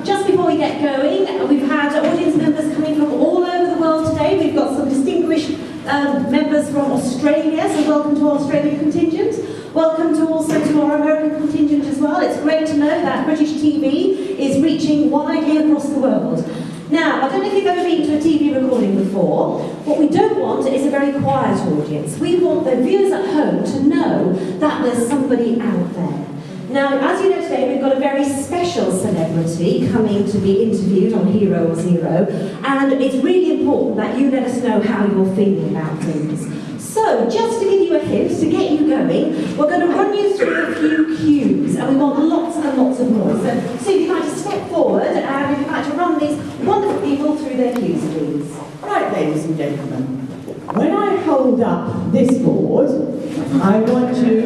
Just before we get going, we've had audience members coming from all over the world today. We've got some distinguished members from Australia, so welcome to our Australian contingent. Welcome to also to our American contingent as well. It's great to know that British TV is reaching widely across the world. Now, I don't know if you've ever been to a TV recording before. What we don't want is a very quiet audience. We want the viewers at home to know that there's somebody out there. Now, as you know today, we've got a very special celebrity coming to be interviewed on Hero or Zero, and it's really important that you let us know how you're feeling about things. So, just to give you a hint, to get you going, we're going to run you through a few cues, and we want lots and lots of more. So if you'd like to step forward, and if you'd like to run these wonderful people through their cues, please. Right, ladies and gentlemen, when I hold up this board, I want you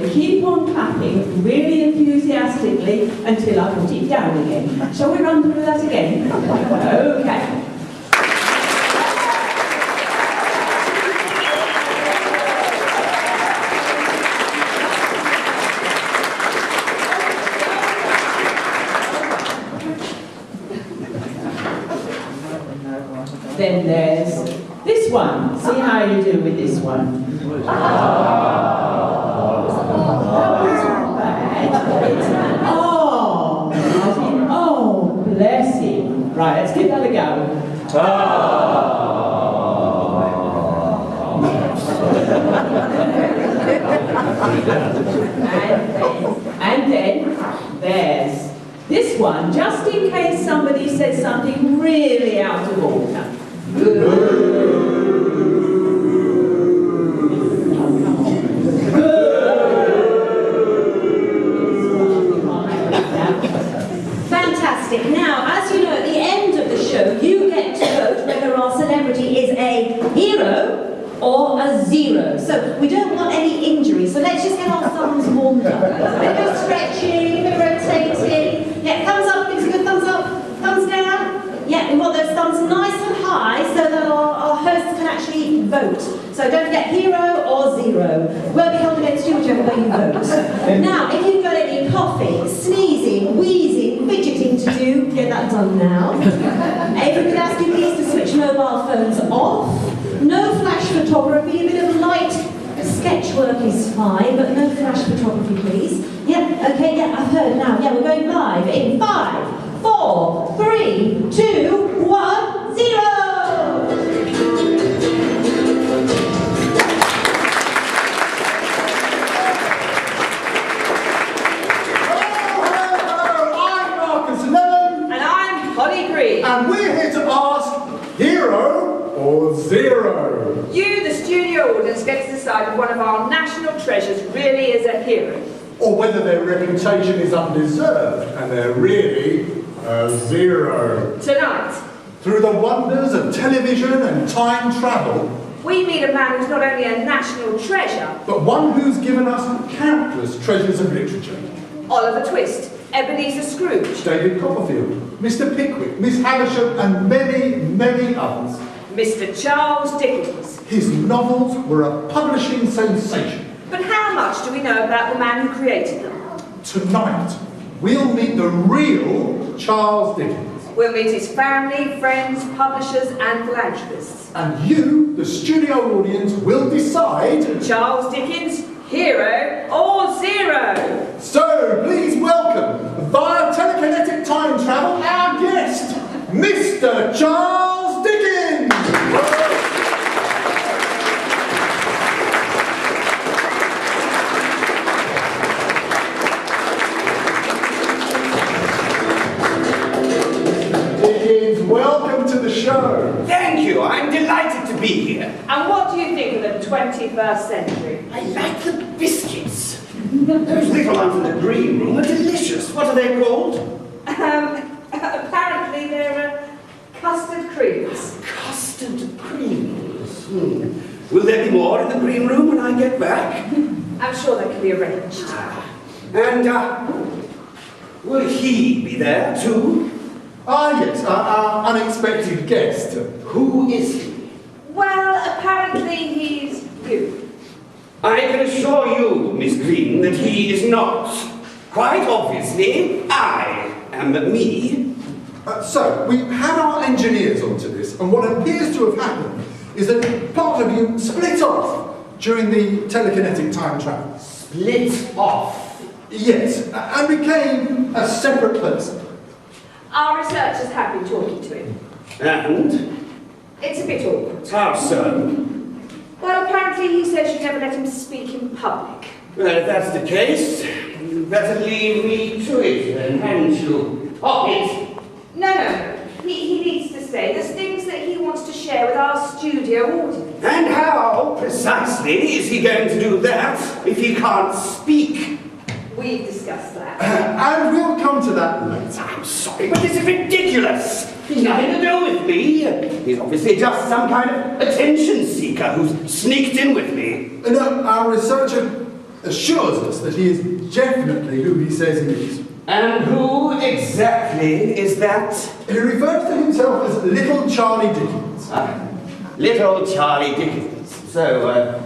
to keep on clapping really enthusiastically until I put it down again. Shall we run through that again? Okay. Then there's this one. See how you do with this one. Oh, bless him. Right, let's give that a go. And then there's this one, just in case somebody says something really out of order. Fantastic. Now, as you know, at the end of the show, you get to vote whether our celebrity is a hero or a zero. So we don't want any injuries. So let's just get our thumbs warmed up. A bit of stretching, a bit of rotating. Yeah, thumbs up. Give us a good thumbs up. Thumbs down. Yeah, we want those thumbs nice and high so that our hosts can actually vote. So don't forget hero or zero. Won't be held against you whichever way you vote. Now, if you've got any coughing, sneezing, wheezing, fidgeting to do, get that done now. If we could ask you please to switch mobile phones off. No flash photography, a bit of light sketch work is fine, but no flash photography please. Yeah, okay, yeah, I've heard now. Yeah, we're going live in 5, 4, 3, 2, 1, 0! And we're here to ask, hero or zero? You, the studio audience, get to decide if one of our national treasures really is a hero. Or whether their reputation is undeserved and they're really a zero. Tonight, through the wonders of television and time travel, we meet a man who's not only a national treasure, but one who's given us countless treasures of literature. Oliver Twist, Ebenezer Scrooge, David Copperfield, Mr. Pickwick, Miss Havisham, and many, many others. Mr. Charles Dickens. His novels were a publishing sensation. But how much do we know about the man who created them? Tonight, we'll meet the real Charles Dickens. We'll meet his family, friends, publishers, and philanthropists. And you, the studio audience, will decide... Charles Dickens, hero or zero? So, please welcome, via telekinetic time travel, our guest, Mr. Charles Dickens! Dickens, welcome to the show. Thank you, I'm delighted to be here. And what do you think of the 21st century? I like the biscuits. Those little ones in the green room are delicious. What are they called? Apparently they're custard creams. Custard creams. Will there be more in the green room when I get back? I'm sure that can be arranged. And, will he be there too? Ah, yes, our unexpected guest. Who is he? Well, apparently he's you. I can assure you, Miss Green, that he is not. Quite obviously, I am me. So, we had our engineers onto this, and what appears to have happened is that part of you split off during the telekinetic time travel. Split off. Yes, and became a separate person. Our researchers have been talking to him. And? It's a bit awkward. How so? Well, apparently he says you never let him speak in public. Well, if that's the case, you better leave me to it then, hadn't you? Pocket! No. He needs to stay. There's things that he wants to share with our studio audience. And how, precisely, is he going to do that if he can't speak? We've discussed that. And we'll come to that later. I'm sorry, but this is ridiculous! He's nothing to do with me. He's obviously just some kind of attention seeker who's sneaked in with me. No, our researcher assures us that he is definitely who he says he is. And who exactly is that? He refers to himself as Little Charlie Dickens. Little Charlie Dickens. So,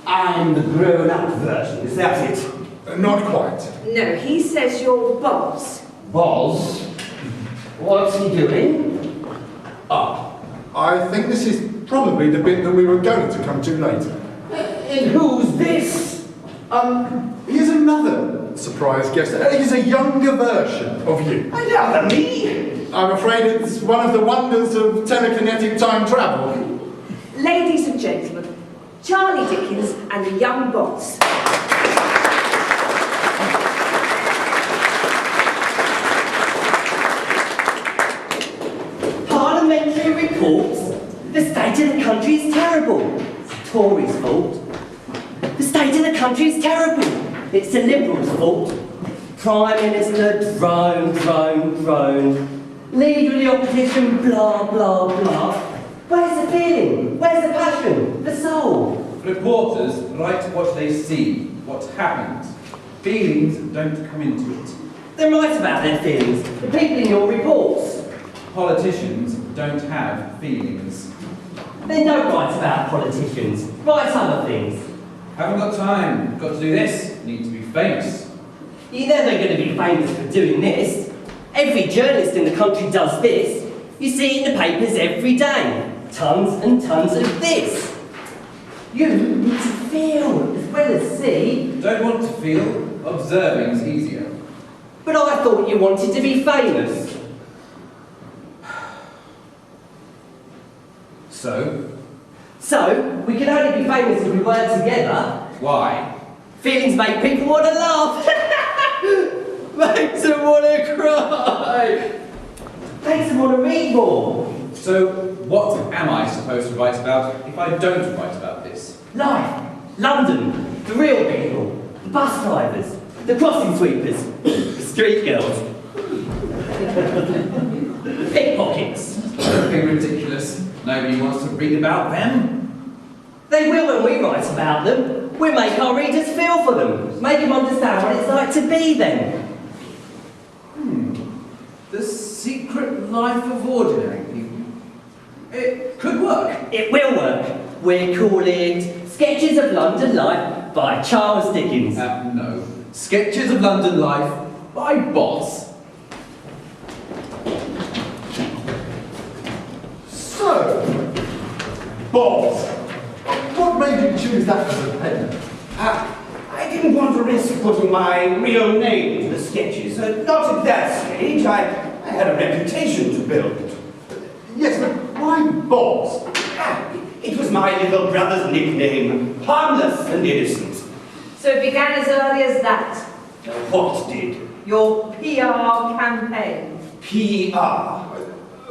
I'm the grown-up version, is that it? Not quite. No, he says you're Boz. Boz? What's he doing? Oh. I think this is probably the bit that we were going to come to later. And who's this? He is another surprise guest. He's a younger version of you. Another me? I'm afraid it's one of the wonders of telekinetic time travel. Ladies and gentlemen, Charlie Dickens and the young Boz. Parliamentary reports. The state of the country is terrible. It's the Tories' fault. The state of the country is terrible. It's the Liberals' fault. Prime Minister, drone. Leader of the opposition, blah, blah, blah. Where's the feeling? Where's the passion? The soul? Reporters write what they see, what happens. Feelings don't come into it. They write about their feelings. The people in your reports. Politicians don't have feelings. They don't write about politicians. Write other things. Haven't got time. Got to do this. Need to be famous. You're never going to be famous for doing this. Every journalist in the country does this. You see it in the papers every day. Tons and tons of this. You need to feel as well as see. Don't want to feel. Observing's easier. But I thought you wanted to be famous. So, we can only be famous if we work together. Why? Feelings make people want to laugh. Makes them want to cry. Makes them want to read more. So, what am I supposed to write about if I don't write about this? Life. London. The real people. The bus drivers. The crossing sweepers. The street girls. Pickpockets. Don't be ridiculous. Nobody wants to read about them. They will when we write about them. We make our readers feel for them. Make them understand what it's like to be them. The secret life of ordinary people. It could work. It will work. We call it Sketches of London Life by Charles Dickens. No. Sketches of London Life by Boz. So, Boz, what made you choose that as a pen? I didn't want to risk putting my real name into the sketches. Not at that stage. I had a reputation to build. Yes, but why Boz? It was my little brother's nickname, harmless and innocent. So it began as early as that. What did? Your PR campaign. PR.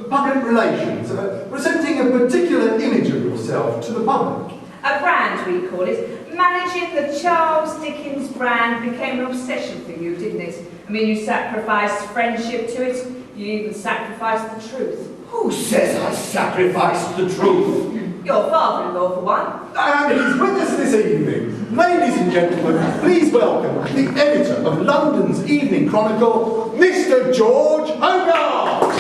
Public relations, presenting a particular image of yourself to the public. A brand, we call it. Managing the Charles Dickens brand became an obsession for you, didn't it? I mean, you sacrificed friendship to it. You even sacrificed the truth. Who says I sacrificed the truth? Your father-in-law, for one. And he's with us this evening. Ladies and gentlemen, please welcome the editor of London's Evening Chronicle, Mr. George Hogarth.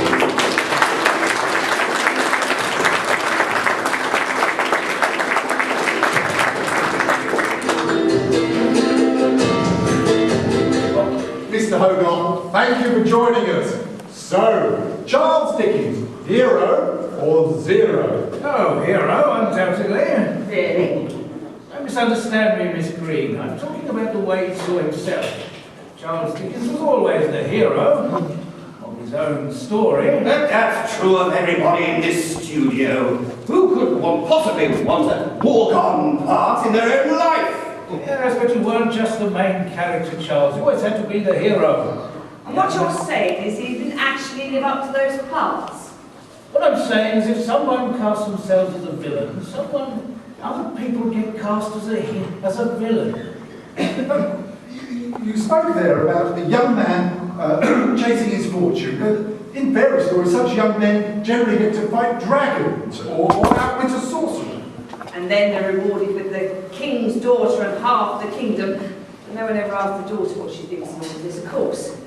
Charles Dickens, hero or zero? Oh, hero, undoubtedly. Really? Don't misunderstand me, Miss Green. I'm talking about the way he saw himself. Charles Dickens was always the hero of his own story. That's true of everybody in this studio. Who could possibly want a walk-on part in their own life? Yes, but you weren't just the main character, Charles. You always had to be the hero. And what you're saying is he didn't actually live up to those parts. What I'm saying is if someone casts themselves as a villain, other people get cast as a villain. You spoke there about a young man chasing his fortune, but in various stories, such young men generally get to fight dragons or outwit a sorcerer. And then they're rewarded with the king's daughter and half the kingdom. But no one ever asks the daughter what she thinks of all of this, of course.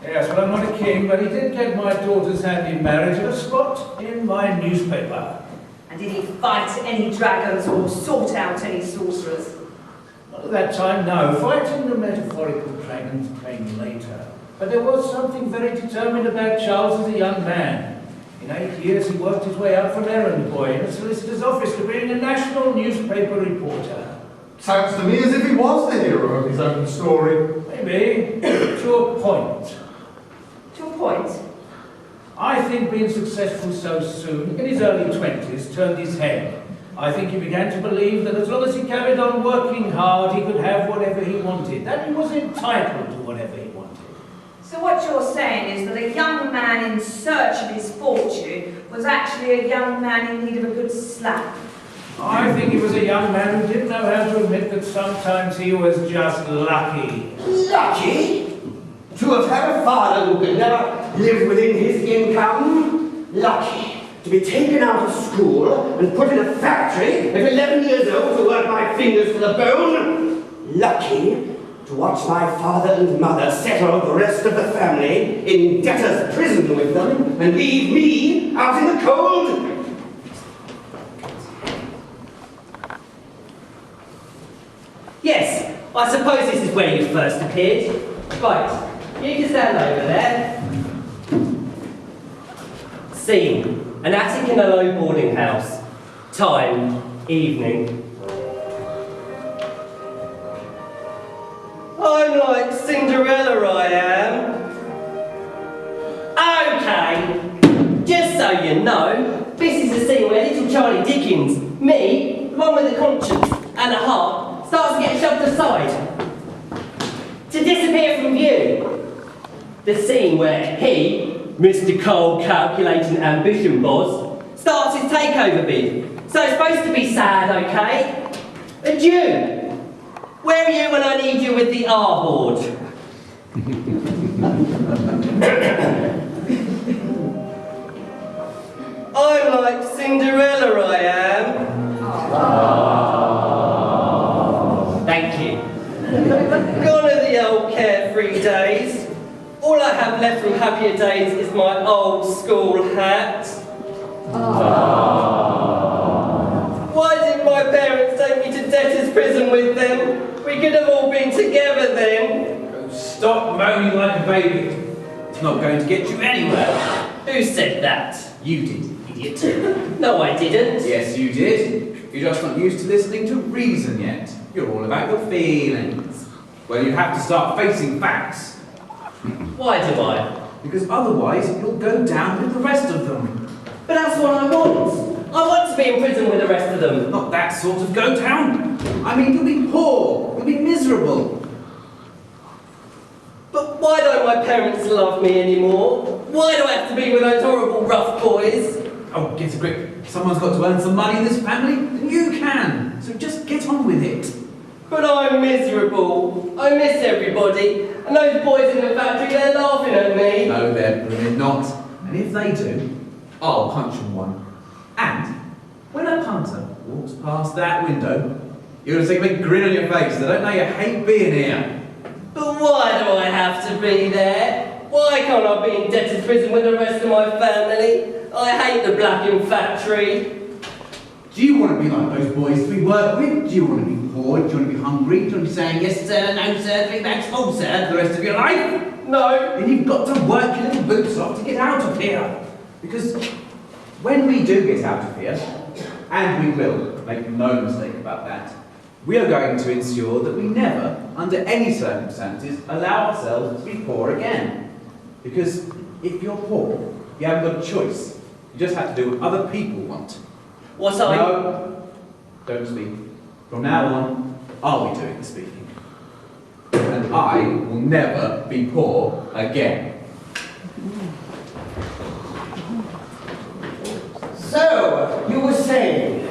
Yes, well, I'm not a king, but he did get my daughter's hand in marriage at a spot in my newspaper. And did he fight any dragons or sort out any sorcerers? Not at that time, no. Fighting the metaphorical dragons came later. But there was something very determined about Charles as a young man. In 8 years, he worked his way up from errand boy in a solicitor's office to being a national newspaper reporter. Sounds to me as if he was the hero of his own story. Maybe, to a point. To a point. I think being successful so soon, in his early 20s, turned his head. I think he began to believe that as long as he carried on working hard, he could have whatever he wanted, that he was entitled to whatever he wanted. So what you're saying is that a young man in search of his fortune was actually a young man in need of a good slap. I think he was a young man who didn't know how to admit that sometimes he was just lucky. Lucky? To have had a father who could never live within his income? Lucky to be taken out of school and put in a factory at 11 years old to work my fingers to the bone? Lucky to watch my father and mother settle the rest of the family in debtor's prison with them and leave me out in the cold? Yes, I suppose this is where you first appeared. Right, you can stand over there. Scene, an attic in a low boarding house. Time, evening. I'm like Cinderella, I am. Okay, just so you know, this is a scene where little Charlie Dickens, me, one with a conscience and a heart, starts to get shoved aside, to disappear from view. The scene where he, Mr. Cold Calculating Ambition Boss, starts his takeover bid. So it's supposed to be sad, okay? Adieu. Where are you when I need you with the R-board? I'm like Cinderella, I am. Thank you. Gone are the old carefree days. All I have left from happier days is my old school hat. Why did my parents take me to debtor's prison with them? We could have all been together then. Stop moaning like a baby. It's not going to get you anywhere. Who said that? You did, idiot. No, I didn't. Yes, you did. You're just not used to listening to reason yet. You're all about your feelings. Well, you have to start facing facts. Why do I? Because otherwise, you'll go down with the rest of them. But that's what I want. I want to be in prison with the rest of them. Not that sort of go down. I mean, you'll be poor. You'll be miserable. But why don't my parents love me anymore? Why do I have to be with those horrible rough boys? Oh, get a grip. Someone's got to earn some money in this family, and you can. So just get on with it. But I'm miserable. I miss everybody. And those boys in the factory, they're laughing at me. No, they're blooming not. And if they do, I'll punch them one. And when a punter walks past that window, you're going to see a big grin on your face. They don't know you hate being here. But why do I have to be there? Why can't I be in debtor's prison with the rest of my family? I hate the blacking factory. Do you want to be like those boys we work with? Do you want to be poor? Do you want to be hungry? Do you want to be saying yes sir, no sir, 3 bags full sir for the rest of your life? No. Then you've got to work your little boots off to get out of here. Because when we do get out of here, and we will, make no mistake about that, we are going to ensure that we never, under any circumstances, allow ourselves to be poor again. Because if you're poor, you haven't got a choice. You just have to do what other people want. What's I? No, don't speak. From now on, I'll be doing the speaking. And I will never be poor again. So, you were saying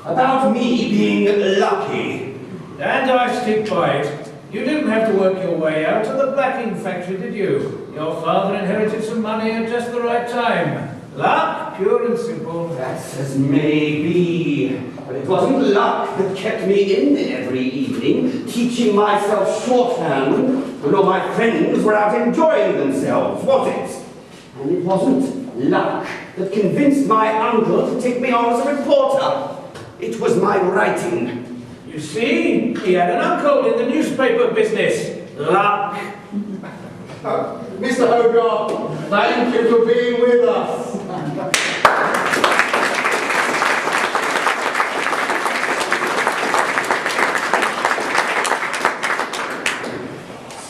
about me being lucky. And I stick by it. You didn't have to work your way out of the blacking factory, did you? Your father inherited some money at just the right time. Luck, pure and simple. That's as may be. But it wasn't luck that kept me in every evening, teaching myself shorthand when all my friends were out enjoying themselves, was it? And it wasn't luck that convinced my uncle to take me on as a reporter. It was my writing. You see, he had an uncle in the newspaper business. Luck. Mr. Hogarth, thank you for being with us.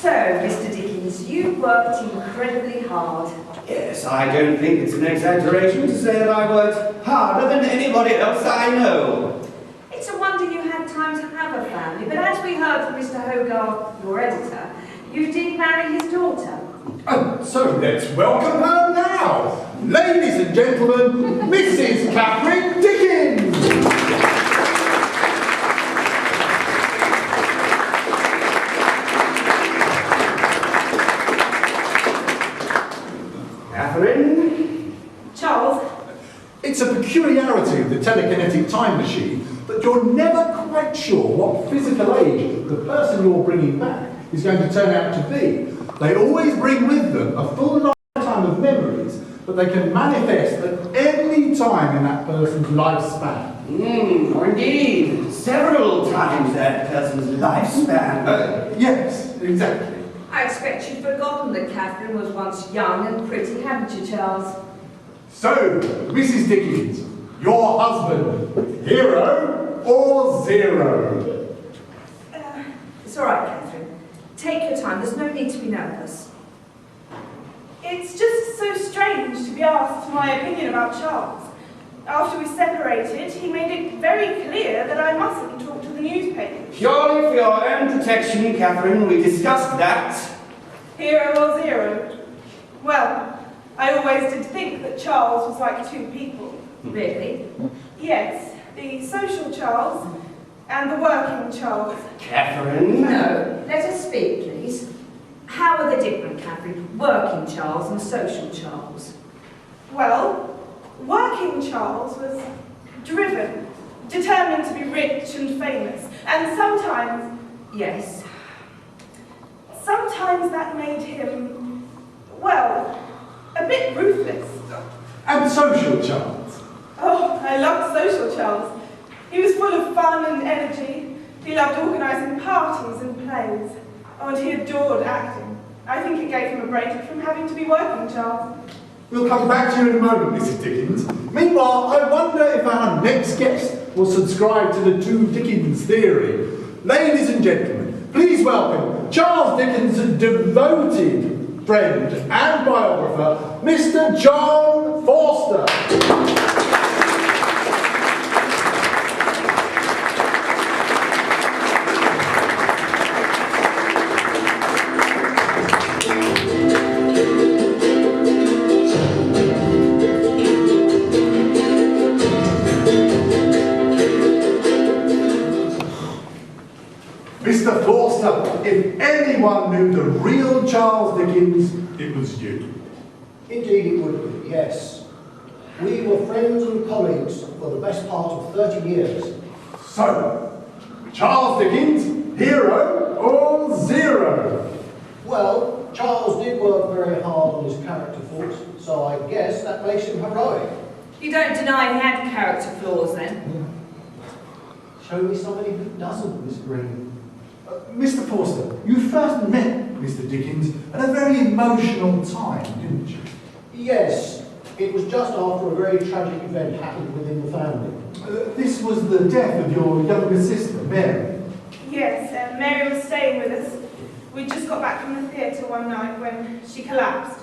So, Mr. Dickens, you worked incredibly hard. Yes, I don't think it's an exaggeration to say that I worked harder than anybody else I know. It's a wonder you had time to have a family, but as we heard from Mr. Hogarth, your editor, you did marry his daughter. So let's welcome her now. Ladies and gentlemen, Mrs. Catherine Dickens. Catherine? Charles? It's a peculiarity of the telekinetic time machine that you're never quite sure what physical age the person you're bringing back is going to turn out to be. They always bring with them a full lifetime of memories, but they can manifest at any time in that person's lifespan. Indeed. Several times that person's lifespan. Yes, exactly. I expect you've forgotten that Catherine was once young and pretty, haven't you, Charles? So, Mrs. Dickens, your husband, hero or zero? It's all right, Catherine. Take your time. There's no need to be nervous. It's just so strange to be asked my opinion about Charles. After we separated, he made it very clear that I mustn't talk to the newspapers. Purely for your own protection, Catherine, we discussed that. Hero or zero? Well, I always did think that Charles was like two people. Really? Yes, the social Charles and the working Charles. Catherine? No. Let us speak, please. How are they different, Catherine? Working Charles and social Charles? Well, working Charles was driven, determined to be rich and famous, and sometimes, Yes. sometimes that made him, well, a bit ruthless. And social Charles. Oh, I loved social Charles. He was full of fun and energy. He loved organising parties and plays. Oh, and he adored acting. I think it gave him a break from having to be working Charles. We'll come back to you in a moment, Mrs. Dickens. Meanwhile, I wonder if our next guest will subscribe to the two Dickens theory. Ladies and gentlemen, please welcome Charles Dickens' devoted friend and biographer, Mr. John Forster. Mr. Forster, if anyone knew the real Charles Dickens, it was you. Indeed it would be, yes. We were friends and colleagues for the best part of 30 years. So, Charles Dickens, hero or zero? Well, Charles did work very hard on his character faults, so I guess that makes him heroic. You don't deny he had character flaws, then? Show me somebody who doesn't, Miss Green. Mr. Forster, you first met Mr. Dickens at a very emotional time, didn't you? Yes, it was just after a very tragic event happened within the family. This was the death of your younger sister, Mary. Yes, Mary was staying with us. We just got back from the theatre one night when she collapsed.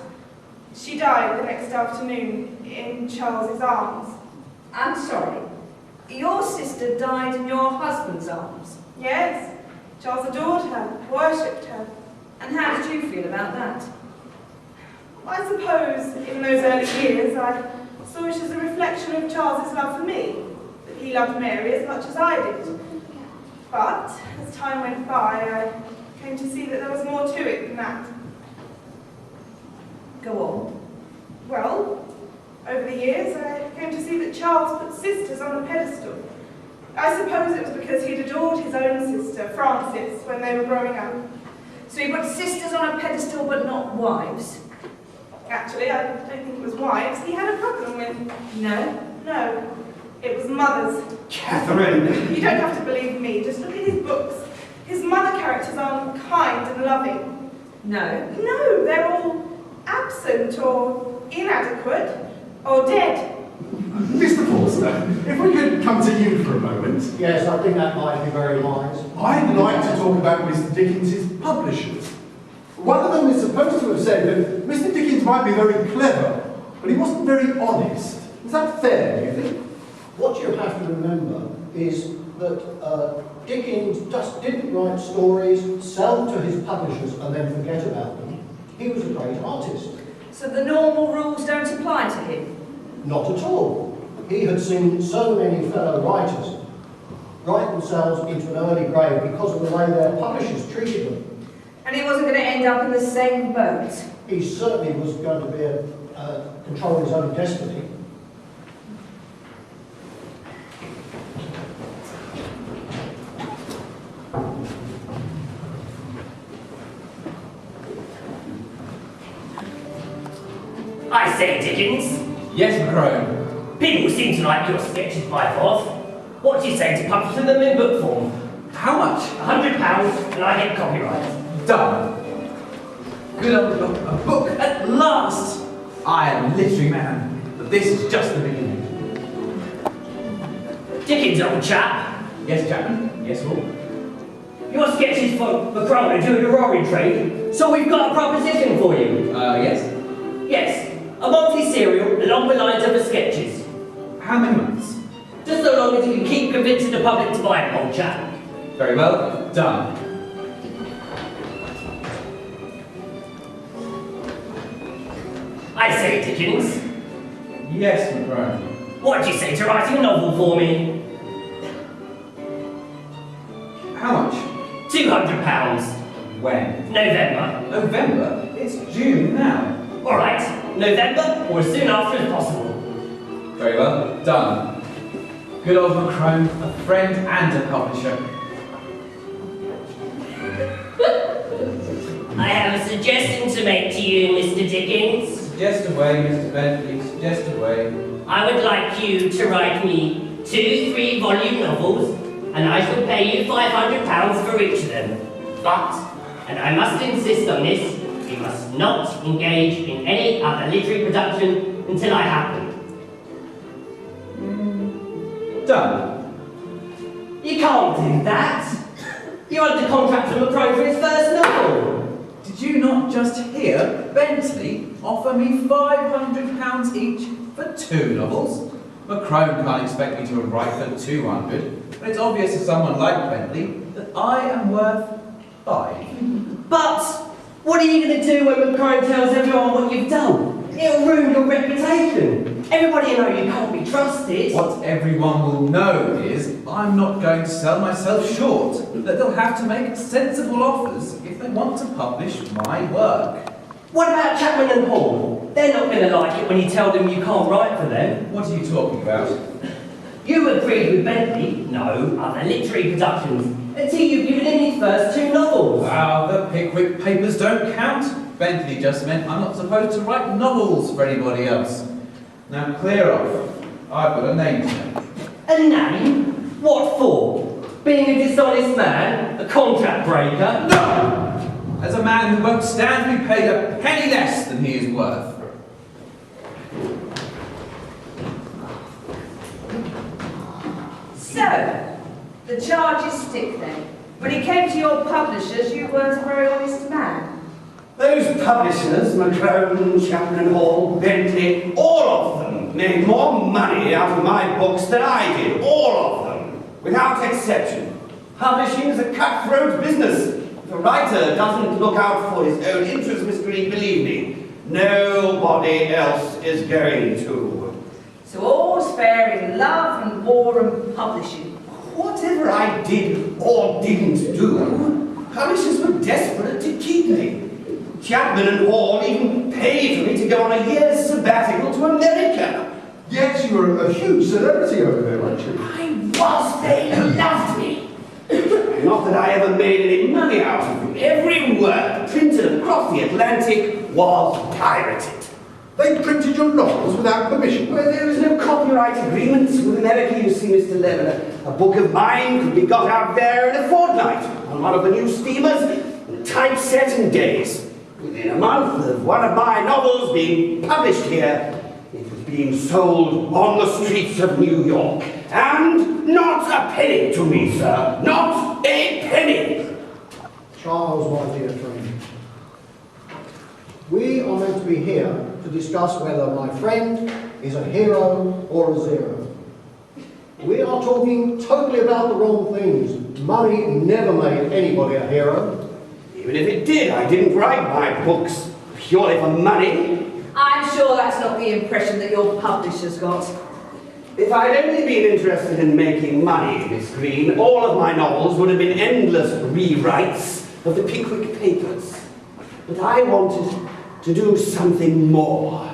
She died the next afternoon in Charles's arms. I'm sorry. Your sister died in your husband's arms. Yes, Charles adored her, worshipped her. And how did you feel about that? I suppose in those early years I saw it as a reflection of Charles's love for me, that he loved Mary as much as I did. But as time went by, I came to see that there was more to it than that. Go on. Well, over the years, I came to see that Charles put sisters on a pedestal. I suppose it was because he'd adored his own sister, Frances, when they were growing up. So he put sisters on a pedestal but not wives? Actually, I don't think it was wives he had a problem with. No? No, it was mothers. Catherine! You don't have to believe me, just look at his books. His mother characters aren't kind and loving. No? No, they're all absent or inadequate or dead. Mr. Forster, if we could come to you for a moment. Yes, I think that might be very wise. I'd like to talk about Mr. Dickens's publishers. One of them is supposed to have said that Mr. Dickens might be very clever, but he wasn't very honest. Is that fair, do you think? What you have to remember is that Dickens just didn't write stories, sell them to his publishers and then forget about them. He was a great artist. So the normal rules don't apply to him? Not at all. He had seen so many fellow writers write themselves into an early grave because of the way their publishers treated them. And he wasn't going to end up in the same boat? He certainly was going to be controlling his own destiny. I say, Dickens. Yes, Macrone. People seem to like your sketches by force. What do you say to publishing them in book form? How much? £100 and I get copyright. Done. Good old book. A book at last. I am a literary man, but this is just the beginning. Dickens, old chap. Yes, Chapman. Yes, Hall. Your sketches for Macron are doing a roaring trade, so we've got a proposition for you. Yes. Yes, a monthly serial along the lines of the sketches. How many months? Just so long as you can keep convincing the public to buy it, old chap. Very well. Done. I say, Dickens. Yes, Macrone. What do you say to writing a novel for me? How much? £200. When? November. November? It's June now. All right, November or as soon after as possible. Very well. Done. Good old Macrone, a friend and a publisher. I have a suggestion to make to you, Mr. Dickens. Suggest away, Mr. Bentley. Suggest away. I would like you to write me 2 3-volume novels, and I shall pay you £500 for each of them. But, and I must insist on this, you must not engage in any other literary production until I have them. Done. You can't do that. You're under contract from Macrone for his first novel. Did you not just hear Bentley offer me £500 each for 2 novels? Macrone can't expect me to write for 200, but it's obvious to someone like Bentley that I am worth 5. But what are you going to do when Macrone tells everyone what you've done? It'll ruin your reputation. Everybody will know you can't be trusted. What everyone will know is I'm not going to sell myself short, that they'll have to make sensible offers if they want to publish my work. What about Chapman and Hall? They're not going to like it when you tell them you can't write for them. What are you talking about? You agreed with Bentley, no other literary productions, until you've given him his first 2 novels. Wow, the Pickwick Papers don't count. Bentley just meant I'm not supposed to write novels for anybody else. Now clear off. I've got a name to make. A name? What for? Being a dishonest man? A contract breaker? No! as a man who won't stand to be paid a penny less than he is worth. So, the charges stick then. When it came to your publishers, you weren't a very honest man. Those publishers, Macrone, Chapman Hall, Bentley, all of them made more money out of my books than I did. All of them, without exception. Publishing is a cutthroat business. If a writer doesn't look out for his own interests, Miss Green, believe me, nobody else is going to. So all's fair in love and war and publishing. Whatever I did or didn't do, publishers were desperate to keep me. Chapman and Hall even paid for me to go on a year's sabbatical to America. Yes, you were a huge celebrity over there, weren't you? I was. They loved me. Not that I ever made any money out of it. Every word printed across the Atlantic was pirated. They printed your novels without permission. Well, there was no copyright agreement with America, you see, Mr. Leveler. A book of mine could be got out there in a fortnight on one of the new steamers, and typeset in days. Within a month of one of my novels being published here, it was being sold on the streets of New York. And not a penny to me, sir. Not a penny. Charles, my dear friend, we are meant to be here to discuss whether my friend is a hero or a zero. We are talking totally about the wrong things. Money never made anybody a hero. Even if it did, I didn't write my books purely for money. I'm sure that's not the impression that your publishers got. If I'd only been interested in making money, Miss Green, all of my novels would have been endless rewrites of the Pickwick Papers. But I wanted to do something more,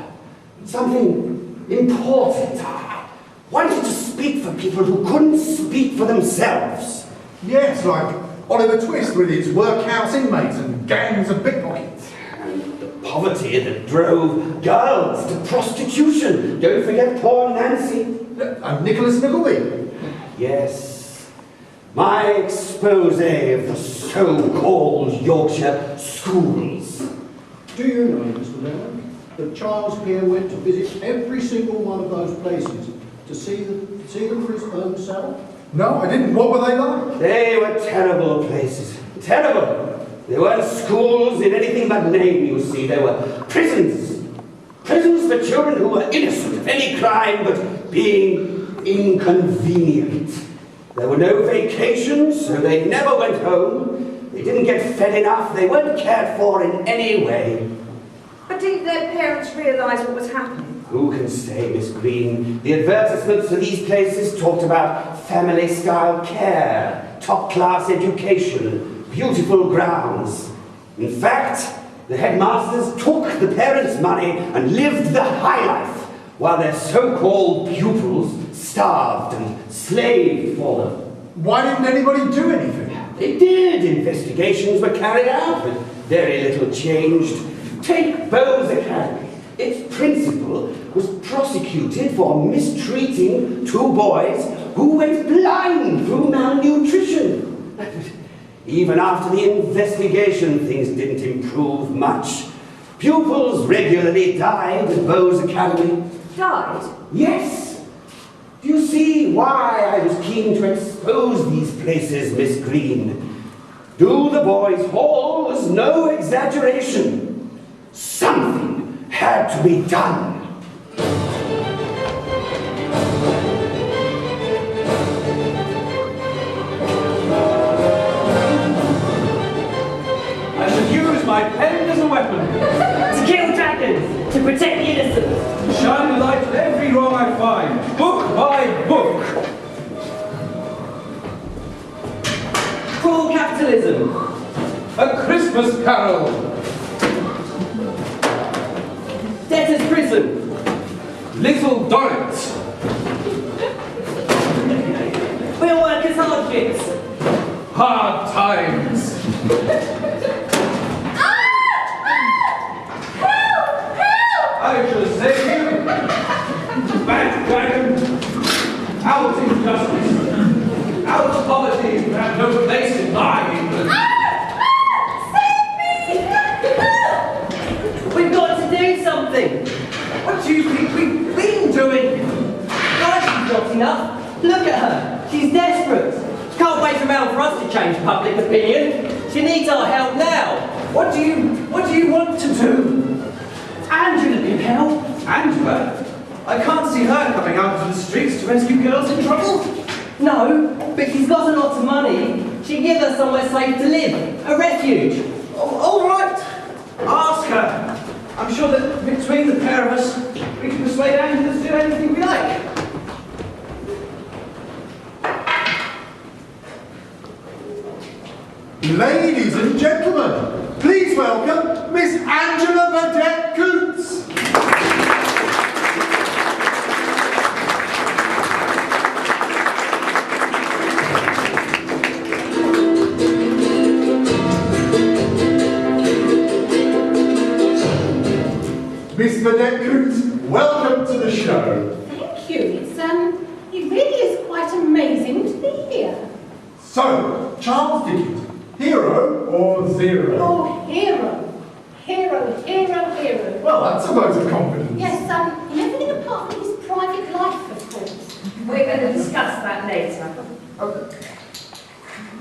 something important. I wanted to speak for people who couldn't speak for themselves. Yes, like Oliver Twist with his workhouse inmates and gangs of pickpockets. And the poverty that drove girls to prostitution. Don't forget poor Nancy. And Nicholas Nickleby. Yes, my expose of the so-called Yorkshire schools. Do you know, Mr. Lennon, that Charles Peer went to visit every single one of those places to see them for his own self? No, I didn't. What were they like? They were terrible places. Terrible. They weren't schools in anything but name, you see. They were prisons. Prisons for children who were innocent of any crime but being inconvenient. There were no vacations, so they never went home. They didn't get fed enough. They weren't cared for in any way. But didn't their parents realise what was happening? Who can say, Miss Green? The advertisements for these places talked about family-style care, top-class education, beautiful grounds. In fact, the headmasters took the parents' money and lived the high life, while their so-called pupils starved and slaved for them. Why didn't anybody do anything? They did. Investigations were carried out, but very little changed. Take Bowes Academy. Its principal was prosecuted for mistreating two boys who went blind through malnutrition. Even after the investigation, things didn't improve much. Pupils regularly died at Bowes Academy. Died? Yes. Do you see why I was keen to expose these places, Miss Green? Do the Boys' Hall was no exaggeration. Something had to be done. I should use my pen as a weapon. To kill dragons, to protect the innocent. Shine a light on every wrong I find, book by book. Cruel capitalism. A Christmas Carol. Debtor's prison. Little Dorrit. Real workers' hardships. Hard Times. I shall save you. Bad dragon. Out injustice. Out poverty. You have no place in my England. Save me! change public opinion. She needs our help now. What do you want to do? Angela can help. Angela? I can't see her coming out into the streets to rescue girls in trouble. No, but she's got a lot of money. She can give us somewhere safe to live, a refuge. All right. Ask her. I'm sure that between the pair of us, we can persuade Angela to do anything we like. Ladies and gentlemen, please welcome Miss Angela Burdett Coots. Miss Burdett Coots, welcome to the show. Thank you. It really is quite amazing to be here. So, Charles Dickens, hero or zero? Oh, hero. Hero, hero, hero. Well, that's a vote of confidence. Yes, everything apart from his private life, of course. We're going to discuss that later.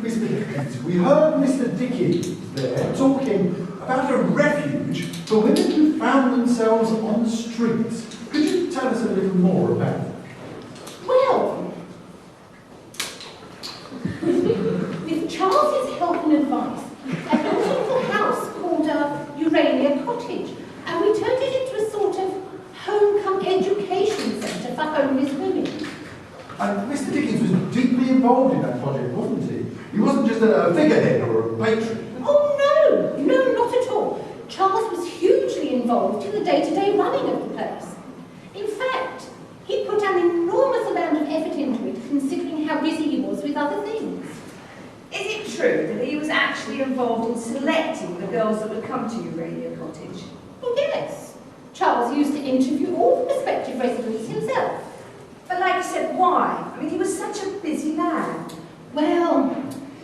Mr. Dickens, we heard Mr. Dickens there talking about a refuge for women who found themselves on the streets. Could you tell us a little more about it? Well, with Charles's help and advice, I built a little house called Urania Cottage, and we turned it into a sort of home-come education centre for homeless women. And Mr. Dickens was deeply involved in that project, wasn't he? He wasn't just a figurehead or a patron. Oh, no, not at all. Charles was hugely involved in the day-to-day running of the place. In fact, he put an enormous amount of effort into it, considering how busy he was with other things. Is it true that he was actually involved in selecting the girls that would come to Urania Cottage? Well, yes. Charles used to interview all the prospective residents himself. But like you said, why? I mean, he was such a busy man. Well,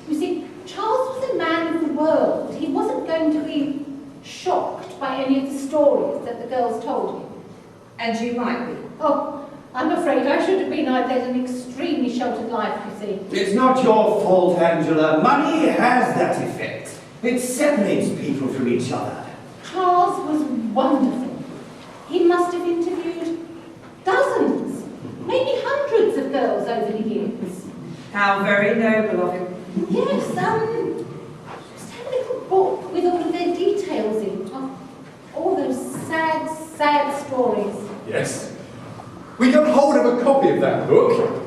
you see, Charles was a man of the world. He wasn't going to be shocked by any of the stories that the girls told him. And you might be. Oh, I'm afraid I should have been. I'd led an extremely sheltered life, you see. It's not your fault, Angela. Money has that effect. It separates people from each other. Charles was wonderful. He must have interviewed dozens, maybe hundreds of girls over the years. How very noble of him. Yes, just had a little book with all of their details in. All those sad, sad stories. Yes. We got hold of a copy of that book,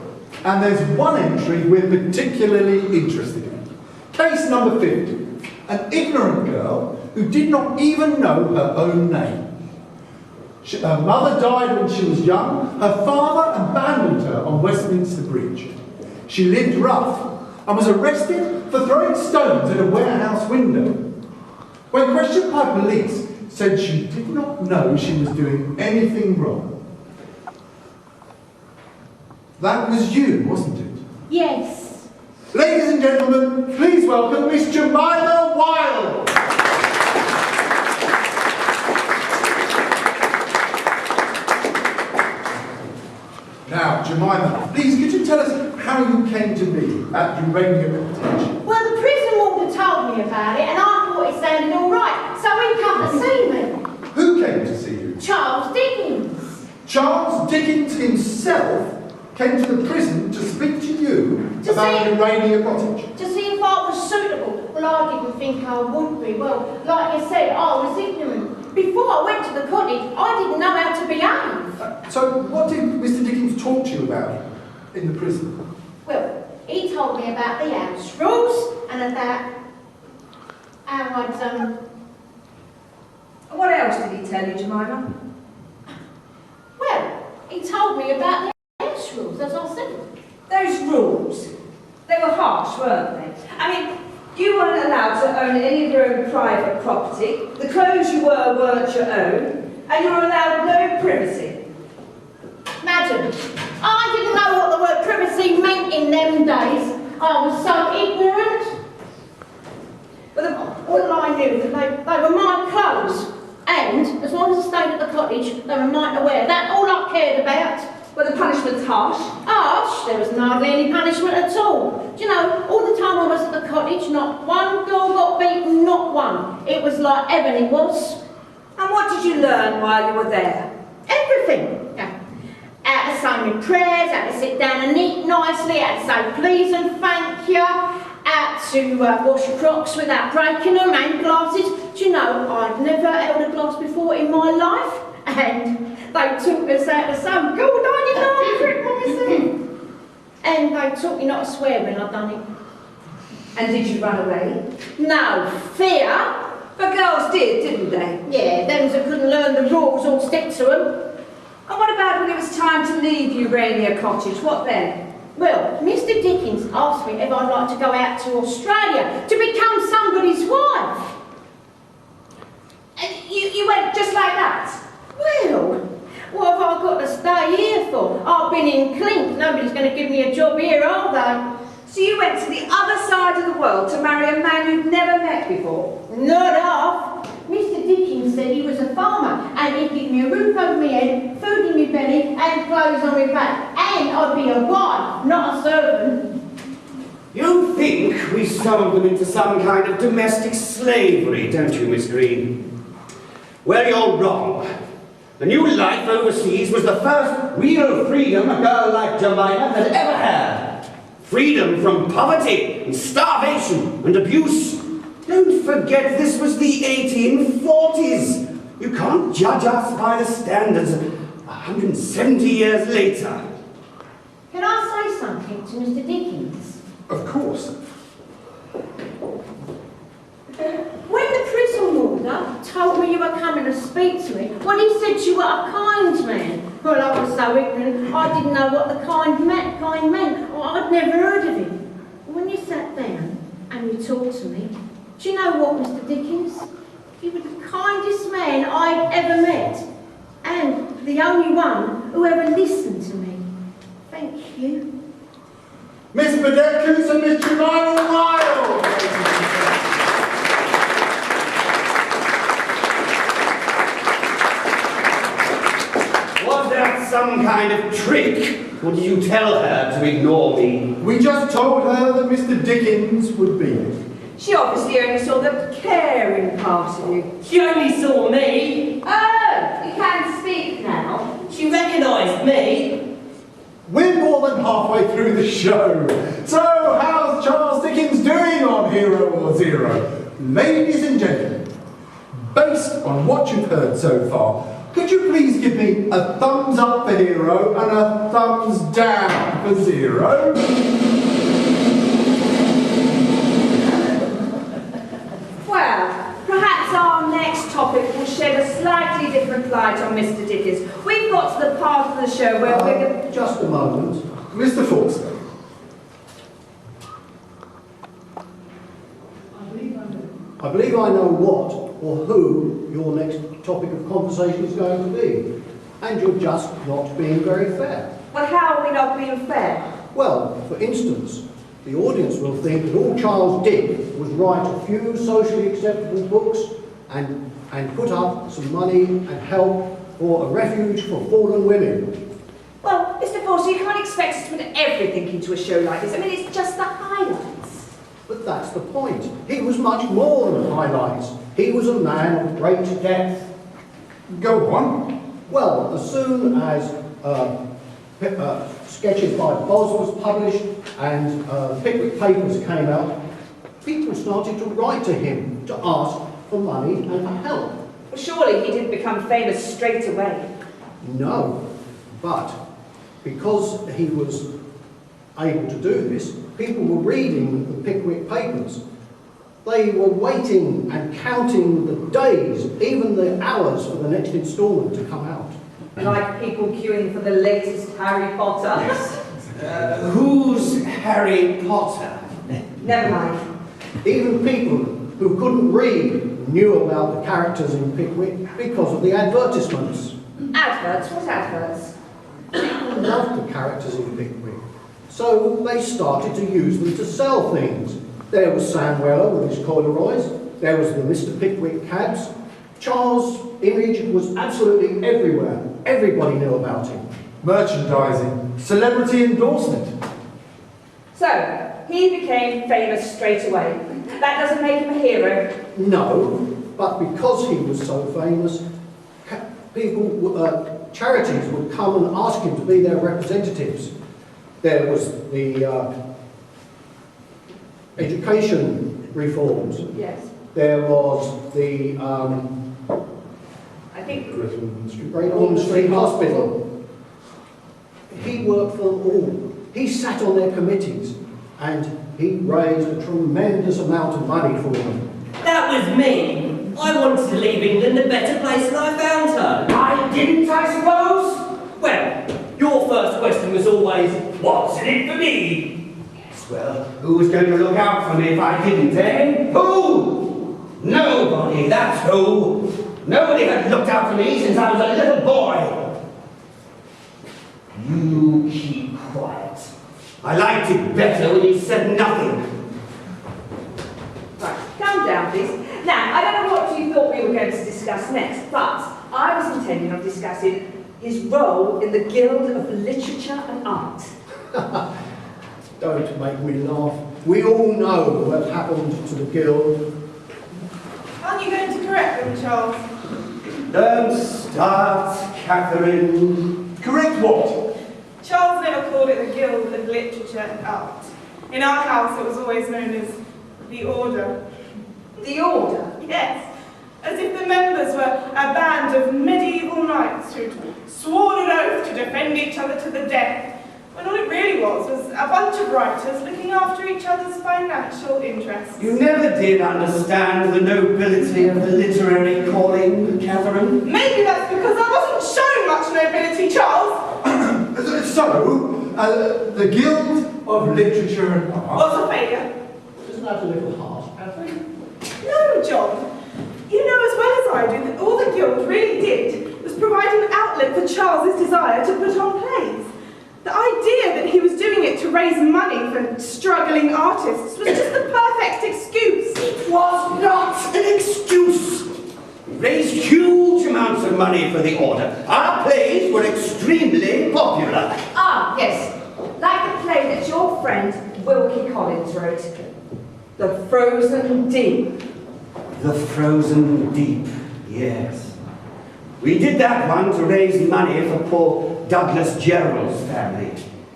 and there's one entry we're particularly interested in. Case number 50. An ignorant girl who did not even know her own name. Her mother died when she was young. Her father abandoned her on Westminster Bridge. She lived rough and was arrested for throwing stones at a warehouse window. When questioned by police, said she did not know she was doing anything wrong. That was you, wasn't it? Yes. Ladies and gentlemen, please welcome Miss Jemima Wilde. Now, Jemima, please could you tell us how you came to be at Urania Cottage? Well, the prison warden told me about it, and I thought it sounded all right, so he come to see me. Who came to see you? Charles Dickens. Charles Dickens himself came to the prison to speak to you To about see- Urania Cottage. To see if I was suitable. Well, I didn't think I would be. Well, like you said, I was ignorant. Before I went to the cottage, I didn't know how to behave. So what did Mr. Dickens talk to you about in the prison? Well, he told me about the house rules and about how I'd, What else did he tell you, Jemima? well, he told me about the house rules, as I said. Those rules, they were harsh, weren't they? I mean, you weren't allowed to own any of your own private property, the clothes you wore weren't your own, and you were allowed no privacy. Madam, I didn't know what the word privacy meant in them days. I was so ignorant. Well, all I knew was that they were my clothes. And, as long as I stayed at the cottage, they were mine to wear. That's all I cared about. Were the punishments harsh? Harsh? There was hardly any punishment at all. Do you know, all the time I was at the cottage, not one girl got beaten, not one. It was like heaven, it was. And what did you learn while you were there? Everything. Yeah. How to say my prayers, how to sit down and eat nicely, how to say please and thank you, how to wash crocs without breaking them, and glasses. Do you know, I'd never held a glass before in my life, and they taught us how to say, good, I didn't know for it myself. And they taught me not to swear when I'd done it. And did you run away? No, fear. But girls did, didn't they? Yeah, them that couldn't learn the rules all stick to them. And what about when it was time to leave Urania Cottage? What then? Well, Mr. Dickens asked me if I'd like to go out to Australia to become somebody's wife. And you went just like that? Well, what have I got to stay here for? I've been in Clink. Nobody's going to give me a job here, are they? So you went to the other side of the world to marry a man you'd never met before? Not half. Mr. Dickens said he was a farmer and he'd give me a roof over my head, food in my belly and clothes on my back. And I'd be a wife, not a servant. You think we sold them into some kind of domestic slavery, don't you, Miss Green? Well, you're wrong. The new life overseas was the first real freedom a girl like Jemima had ever had. Freedom from poverty and starvation and abuse. Don't forget this was the 1840s. You can't judge us by the standards 170 years later. Can I say something to Mr. Dickens? Of course. When the prison warder told me you were coming to speak to me, when he said you were a kind man, well, I was so ignorant, I didn't know what the kind meant. I'd never heard of him. When you sat down and you talked to me, do you know what, Mr. Dickens? You were the kindest man I'd ever met, and the only one who ever listened to me. Thank you. Miss Burdett Coutts and Miss Jemima Ryle! Was that some kind of trick? Or did you tell her to ignore me? We just told her that Mr. Dickens would be here. She obviously only saw the caring part of you. She only saw me. Oh, you can speak now. She recognised me. We're more than halfway through the show. So, how's Charles Dickens doing on Hero or Zero? Ladies and gentlemen, based on what you've heard so far, could you please give me a thumbs up for Hero and a thumbs down for Zero? Well, perhaps our next topic will shed a slightly different light on Mr. Dickens. We've got to the part of the show where we're going to... Just a moment. Mr. Forster. I believe I know what or who your next topic of conversation is going to be. And you're just not being very fair. Well, how are we not being fair? Well, for instance, the audience will think that all Charles did was write a few socially acceptable books and put up some money and help for a refuge for fallen women. Well, Mr. Forster, you can't expect us to put everything into a show like this. I mean, it's just the highlights. But that's the point. He was much more than highlights. He was a man of great depth. Go on. Well, as soon as Sketches by Boz was published and Pickwick Papers came out, people started to write to him to ask for money and for help. Well, surely he didn't become famous straight away. No, but because he was able to do this, people were reading the Pickwick Papers. They were waiting and counting the days, even the hours for the next instalment to come out. Like people queuing for the latest Harry Potter. Who's Harry Potter? Never mind. Even people who couldn't read knew about the characters in Pickwick because of the advertisements. Adverts? What adverts? People loved the characters in Pickwick, so they started to use them to sell things. There was Sam Weller with his corduroys, there was the Mr. Pickwick cabs. Charles' image was absolutely everywhere. Everybody knew about him. Merchandising. Celebrity endorsement. So, he became famous straight away. That doesn't make him a hero. No, but because he was so famous, charities would come and ask him to be their representatives. There was the education reforms. Yes. There was the I think Great Ormond Street Hospital. He worked for them all. He sat on their committees and he raised a tremendous amount of money for them. That was me. I wanted to leave England a better place than I found her. I didn't, I suppose? Well, your first question was always, what's in it for me? Yes, well, who was going to look out for me if I didn't, eh? Who? Nobody, that's who. Nobody had looked out for me since I was a little boy. You keep quiet. I liked it better when you said nothing. Right, calm down, please. Now, I don't know what you thought we were going to discuss next, but I was intending on discussing his role in the Guild of Literature and Art. Don't make me laugh. We all know what happened to the Guild. Aren't you going to correct them, Charles? Don't start, Catherine. Correct what? Charles never called it the Guild of Literature and Art. In our house, it was always known as the Order. The Order? Yes, as if the members were a band of medieval knights who'd sworn an oath to defend each other to the death, when all it really was a bunch of writers looking after each other's financial interests. You never did understand the nobility of the literary calling, Catherine. Maybe that's because I wasn't shown much nobility, Charles. The Guild of Literature and Art Was a failure. Isn't that a little harsh, Catherine? No, John. You know as well as I do that all the Guild really did was provide an outlet for Charles's desire to put on plays. The idea that he was doing it to raise money for struggling artists was just the perfect excuse. It was not an excuse. We raised huge amounts of money for the Order. Our plays were extremely popular. Ah, yes. Like the play that your friend Wilkie Collins wrote. The Frozen Deep. The Frozen Deep, yes. We did that one to raise money for poor Douglas Gerald's family.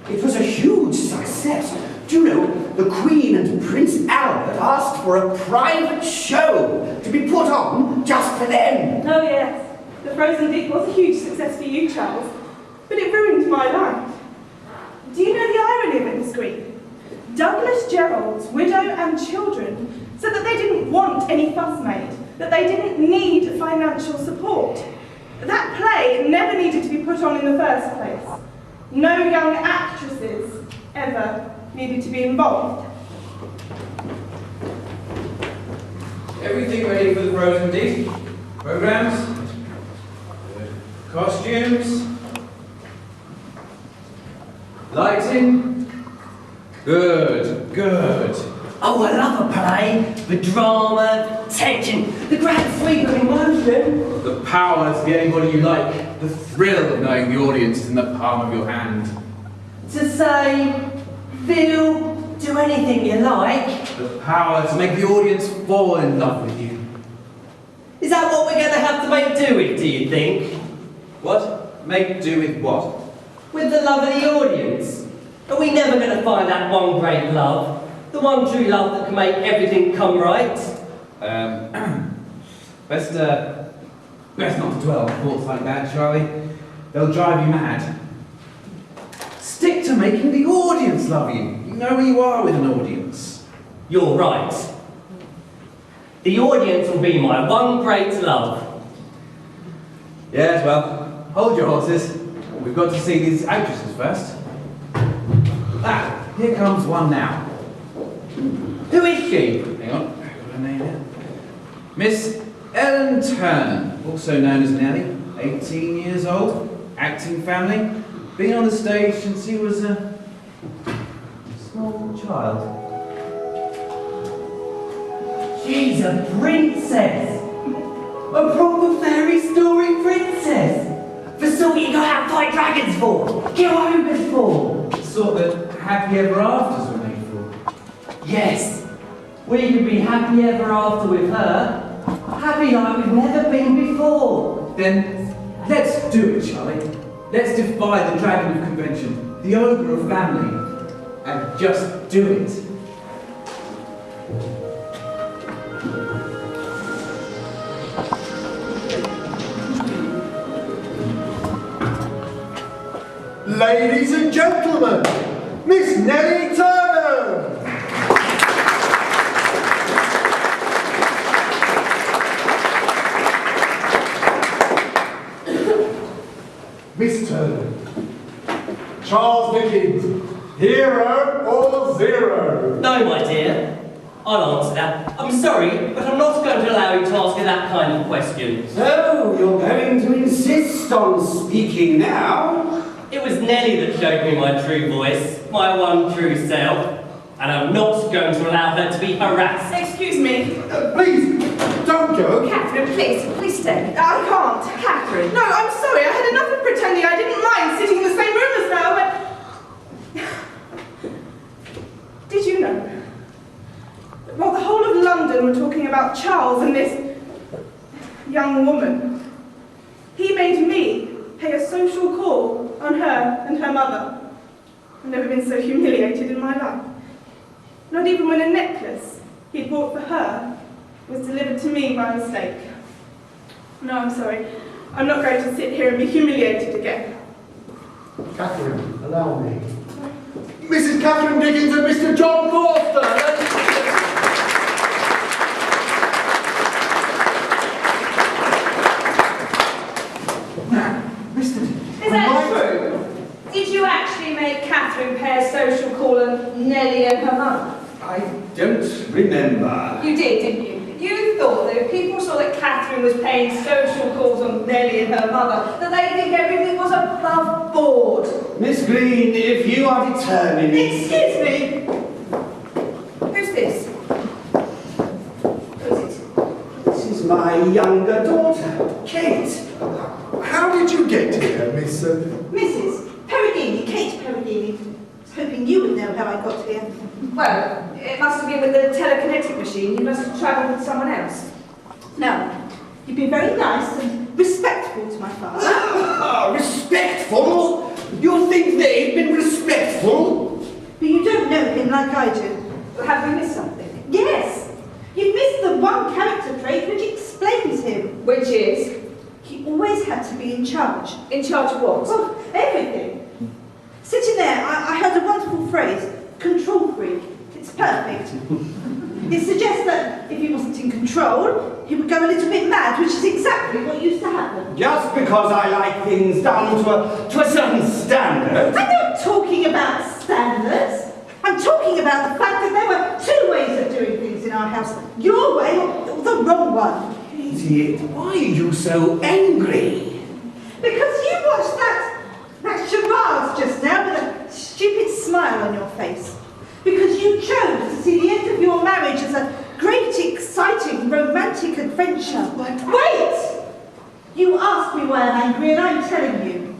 It was a huge success. Do you know, the Queen and Prince Albert asked for a private show to be put on just for them. Oh yes, The Frozen Deep was a huge success for you, Charles, but it ruined my life. Do you know the irony of it, Miss Green? Douglas Gerald's widow and children said that they didn't want any fuss made, that they didn't need financial support. That play never needed to be put on in the first place. No young actresses ever needed to be involved. Everything ready for the Frozen Deep? Programs? Costumes? Lighting? Good, good. Oh, I love a play. The drama, tension, the grand sweep of emotion. The power to be anybody you like. The thrill of knowing the audience is in the palm of your hand. To say, feel, do anything you like. The power to make the audience fall in love with you. Is that what we're going to have to make do with, do you think? What? Make do with what? With the love of the audience. Are we never going to find that one great love? The one true love that can make everything come right? Best not to dwell on thoughts like that, Charlie. They'll drive you mad. Stick to making the audience love you. You know where you are with an audience. You're right. The audience will be my one great love. Yes, well, hold your horses. We've got to see these actresses first. Ah, here comes one now. Who is she? Hang on, I've got her name here. Miss Ellen Turner, also known as Nellie, 18 years old, acting family, been on the stage since he was a small child. She's a princess. A proper fairy story princess. The sort you go out and fight dragons for, kill ogres for. The sort that happy ever afters were made for. Yes, we could be happy ever after with her. Happy like we've never been before. Then let's do it, Charlie. Let's defy the dragon of convention, the ogre of family, and just do it. Ladies and gentlemen, Miss Nellie Turner! Miss Turner, Charles Dickens, hero or zero? No, my dear. I'll answer that. I'm sorry, but I'm not going to allow you to ask her that kind of question. So, you're going to insist on speaking now? It was Nellie that showed me my true voice, my one true self, and I'm not going to allow her to be harassed. Excuse me. Please, don't go. Catherine, please stay. I can't. Catherine. No, I'm sorry. I had enough of pretending I didn't mind sitting in the same room as her, but... Did you know? While the whole of London were talking about Charles and this young woman, he made me pay a social call on her and her mother. I've never been so humiliated in my life. Not even when a necklace he'd bought for her was delivered to me by mistake. No, I'm sorry. I'm not going to sit here and be humiliated again. Catherine, allow me. Mrs. Catherine Dickens and Mr. John Forster! Is that true? Did you actually make Catherine pay a social call on Nellie and her mother? I don't remember. You did, didn't you? You thought that if people saw that Catherine was paying social calls on Nellie and her mother, that they'd think everything was above board. Miss Green, if you are determined... Excuse me! Who's this? Who is it? This is my younger daughter, Kate. How did you get here, Miss... Mrs. Peregrine, Kate Peregrine. I was hoping you would know how I got here. Well, it must have been with the telekinetic machine. You must have travelled with someone else. Now, you've been very nice and respectful to my father. Respectful? You think they've been respectful? But you don't know him like I do. Well, have we missed something? Yes! You've missed the one character trait which explains him. Which is? He always had to be in charge. In charge of what? Well, everything. Sitting there, I heard a wonderful phrase, control freak. It's perfect. It suggests that if he wasn't in control, he would go a little bit mad, which is exactly what used to happen. Just because I like things done to a certain standard. I'm not talking about standards. I'm talking about the fact that there were two ways of doing things in our house. Your way or the wrong one. Katie, why are you so angry? Because you watched that charade just now with a stupid smile on your face. Because you chose to see the end of your marriage as a great, exciting, romantic adventure. But wait! You asked me why I'm angry, and I'm telling you.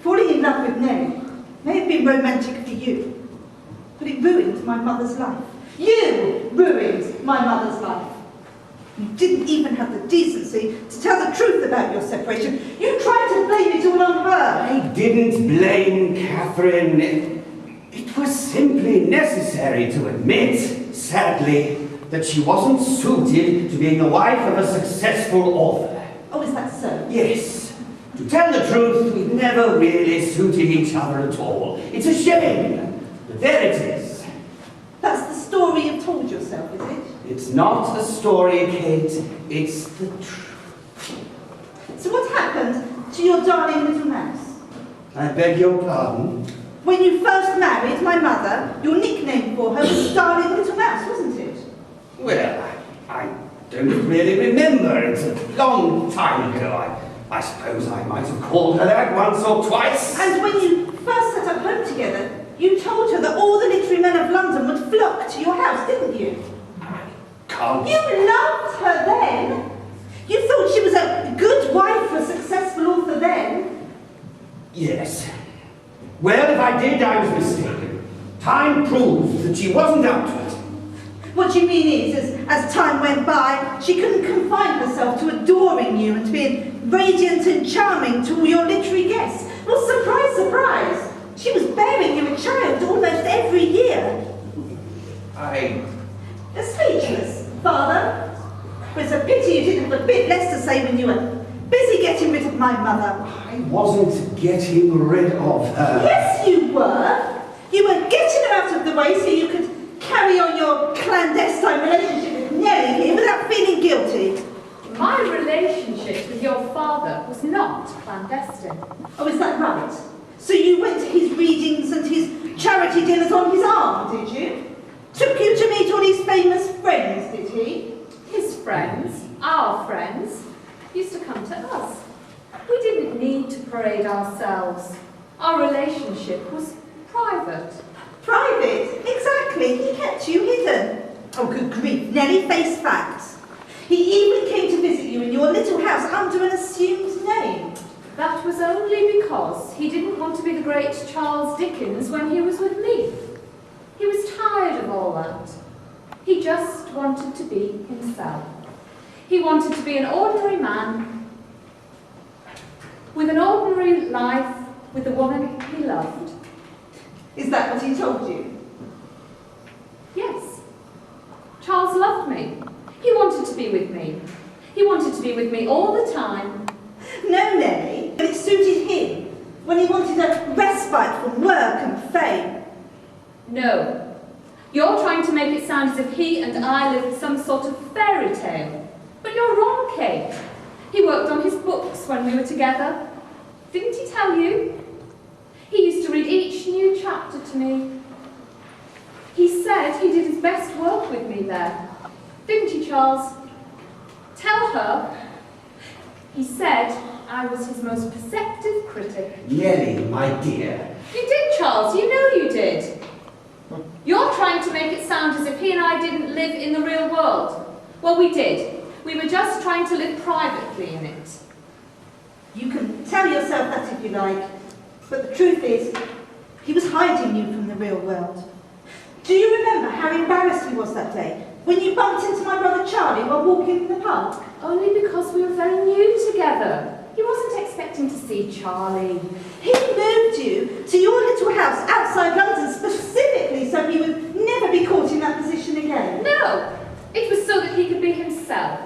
Falling in love with Nellie may have been romantic for you, but it ruined my mother's life. You ruined my mother's life. You didn't even have the decency to tell the truth about your separation. You tried to blame it all on her. I didn't blame Catherine. It was simply necessary to admit, sadly, that she wasn't suited to being the wife of a successful author. Oh, is that so? Yes. To tell the truth, we've never really suited each other at all. It's a shame, but there it is. That's the story you've told yourself, is it? It's not a story, Kate. It's the truth. So what happened to your darling little mouse? I beg your pardon? When you first married my mother, your nickname for her was Darling Little Mouse, wasn't it? Well, I don't really remember. It's a long time ago. I suppose I might have called her that once or twice. And when you first set up home together, you told her that all the literary men of London would flock to your house, didn't you? Can't. You loved her then. You thought she was a good wife for a successful author then. Yes. Well, if I did, I was mistaken. Time proved that she wasn't up to it. What you mean is, as time went by, she couldn't confine herself to adoring you and to being radiant and charming to all your literary guests. Well, surprise, surprise! She was bearing you a child almost every year. You're speechless, Father. But it's a pity you didn't have a bit less to say when you were busy getting rid of my mother. I wasn't getting rid of her. Yes, you were. You were getting her out of the way so you could carry on your clandestine relationship with Nellie here without feeling guilty. My relationship with your father was not clandestine. Oh, is that right? So you went to his readings and his charity dinners on his arm, did you? Took you to meet all his famous friends, did he? His friends, our friends, used to come to us. We didn't need to parade ourselves. Our relationship was private. Private? Exactly. He kept you hidden. Oh, good grief. Nellie faced facts. He even came to visit you in your little house under an assumed name. That was only because he didn't want to be the great Charles Dickens when he was with me. He was tired of all that. He just wanted to be himself. He wanted to be an ordinary man with an ordinary life with the woman he loved. Is that what he told you? Yes. Charles loved me. He wanted to be with me. He wanted to be with me all the time. No, Nellie, but it suited him when he wanted a respite from work and fame. No. You're trying to make it sound as if he and I lived some sort of fairy tale. But you're wrong, Kate. He worked on his books when we were together. Didn't he tell you? He used to read each new chapter to me. He said he did his best work with me there. Didn't you, Charles? Tell her. He said I was his most perceptive critic. Nellie, my dear. You did, Charles. You know you did. You're trying to make it sound as if he and I didn't live in the real world. Well, we did. We were just trying to live privately in it. You can tell yourself that if you like, but the truth is, he was hiding you from the real world. Do you remember how embarrassed he was that day when you bumped into my brother Charlie while walking in the park? Only because we were very new together. He wasn't expecting to see Charlie. He moved you to your little house outside London specifically so he would never be caught in that position again. No, it was so that he could be himself,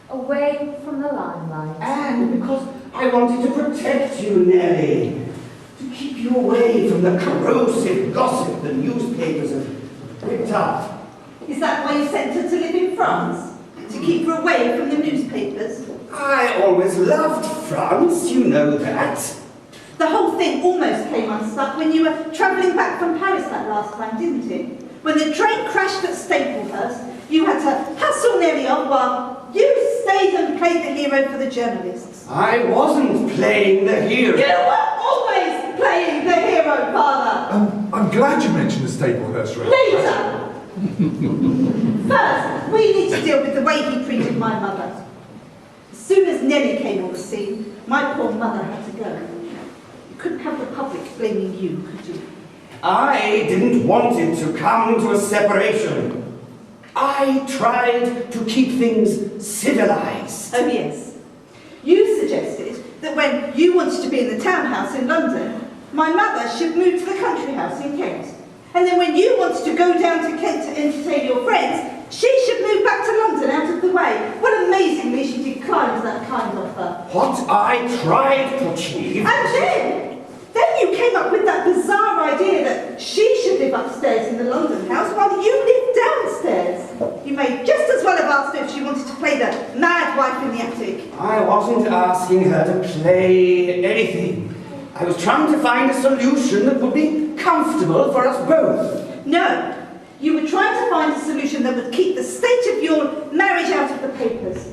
away from the limelight. And because I wanted to protect you, Nellie. To keep you away from the corrosive gossip the newspapers have picked up. Is that why you sent her to live in France? To keep her away from the newspapers? I always loved France, you know that. The whole thing almost came unstuck when you were travelling back from Paris that last time, didn't it? When the train crashed at Staplehurst, you had to hustle Nellie off while you stayed and played the hero for the journalists. I wasn't playing the hero. You were always playing the hero, Father! I'm glad you mentioned the Staplehurst race. Later! First, we need to deal with the way he treated my mother. As soon as Nellie came on the scene, my poor mother had to go. You couldn't have the public blaming you, could you? I didn't want it to come to a separation. I tried to keep things civilized. Oh yes. You suggested that when you wanted to be in the townhouse in London, my mother should move to the country house in Kent. And then when you wanted to go down to Kent to entertain your friends, she should move back to London out of the way. Well, amazingly, she declined that kind offer. What I tried to achieve... And then you came up with that bizarre idea that she should live upstairs in the London house while you lived downstairs. You may just as well have asked her if she wanted to play the mad wife in the attic. I wasn't asking her to play anything. I was trying to find a solution that would be comfortable for us both. No, you were trying to find a solution that would keep the state of your marriage out of the papers.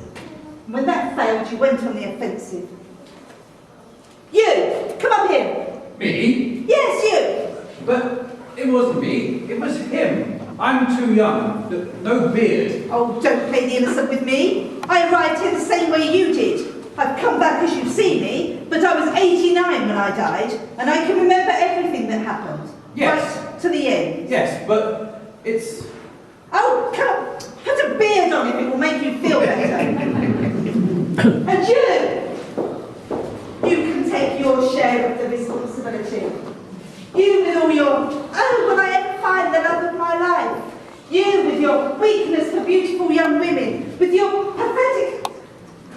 And when that failed, you went on the offensive. You, come up here. Me? Yes, you. But it wasn't me, it was him. I'm too young, no beard. Oh, don't play the innocent with me. I arrived here the same way you did. I've come back as you've seen me, but I was 89 when I died, and I can remember everything that happened. Yes. Right to the end. Yes. You with all your, oh, will I ever find the love of my life? You with your weakness for beautiful young women, with your pathetic,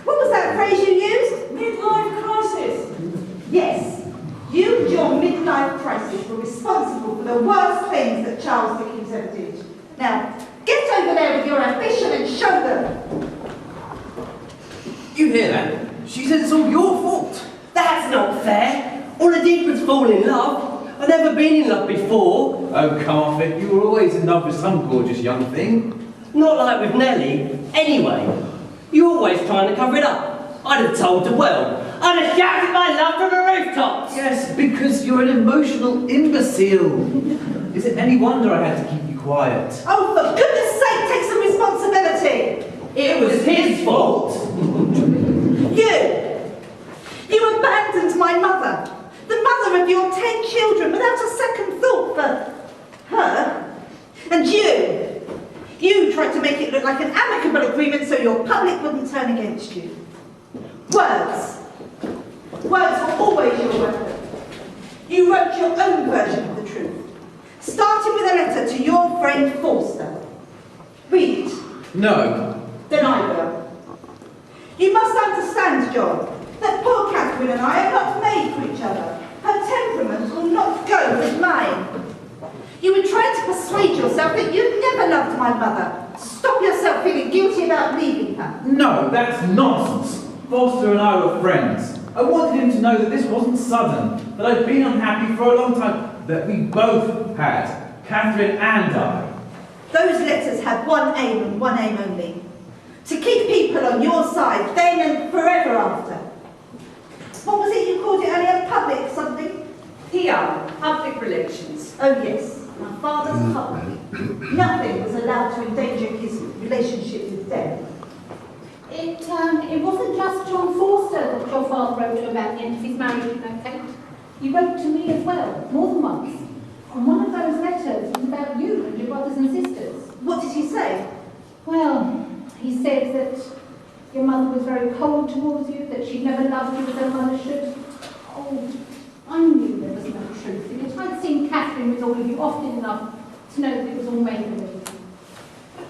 what was that phrase you used? Midlife crisis. Yes, you and your midlife crisis were responsible for the worst things that Charles Dickens ever did. Now, get over there with your ambition and show them. You hear that? She says it's all your fault. That's not fair. All I did was fall in love. I've never been in love before. Oh, come off it. You were always in love with some gorgeous young thing. Not like with Nellie. Anyway, you're always trying to cover it up. I'd have told the world. I'd have shouted my love from the rooftops. Yes, because you're an emotional imbecile. Is it any wonder I had to keep you quiet? Oh, for goodness sake, take some responsibility. It was his fault. You abandoned my mother, the mother of your 10 children, without a second thought for her. And you tried to make it look like an amicable agreement so your public wouldn't turn against you. Words were always your weapon. You wrote your own version of the truth, starting with a letter to your friend Forster. Read it. No. Then I will. You must understand, John, that poor Catherine and I are not made for each other. Her temperament will not go with mine. You were trying to persuade yourself that you never loved my mother. Stop yourself feeling guilty about leaving her. No, that's nonsense. Foster and I were friends. I wanted him to know that this wasn't sudden, that I'd been unhappy for a long time, that we both had, Catherine and I. Those letters had one aim and one aim only. To keep people on your side, then and forever after. What was it you called it earlier? Public something? PR, public relations. Oh yes, my father's public. Nothing was allowed to endanger his relationship with them. It wasn't just John Forster that your father wrote to about the end of his marriage, you know, Kate. He wrote to me as well, more than once. And one of those letters was about you and your brothers and sisters. What did he say? Well, he said that your mother was very cold towards you, that she'd never loved you as her mother should. Oh, I knew there was no truth in it. I'd seen Catherine with all of you often enough to know that it was all make-believe.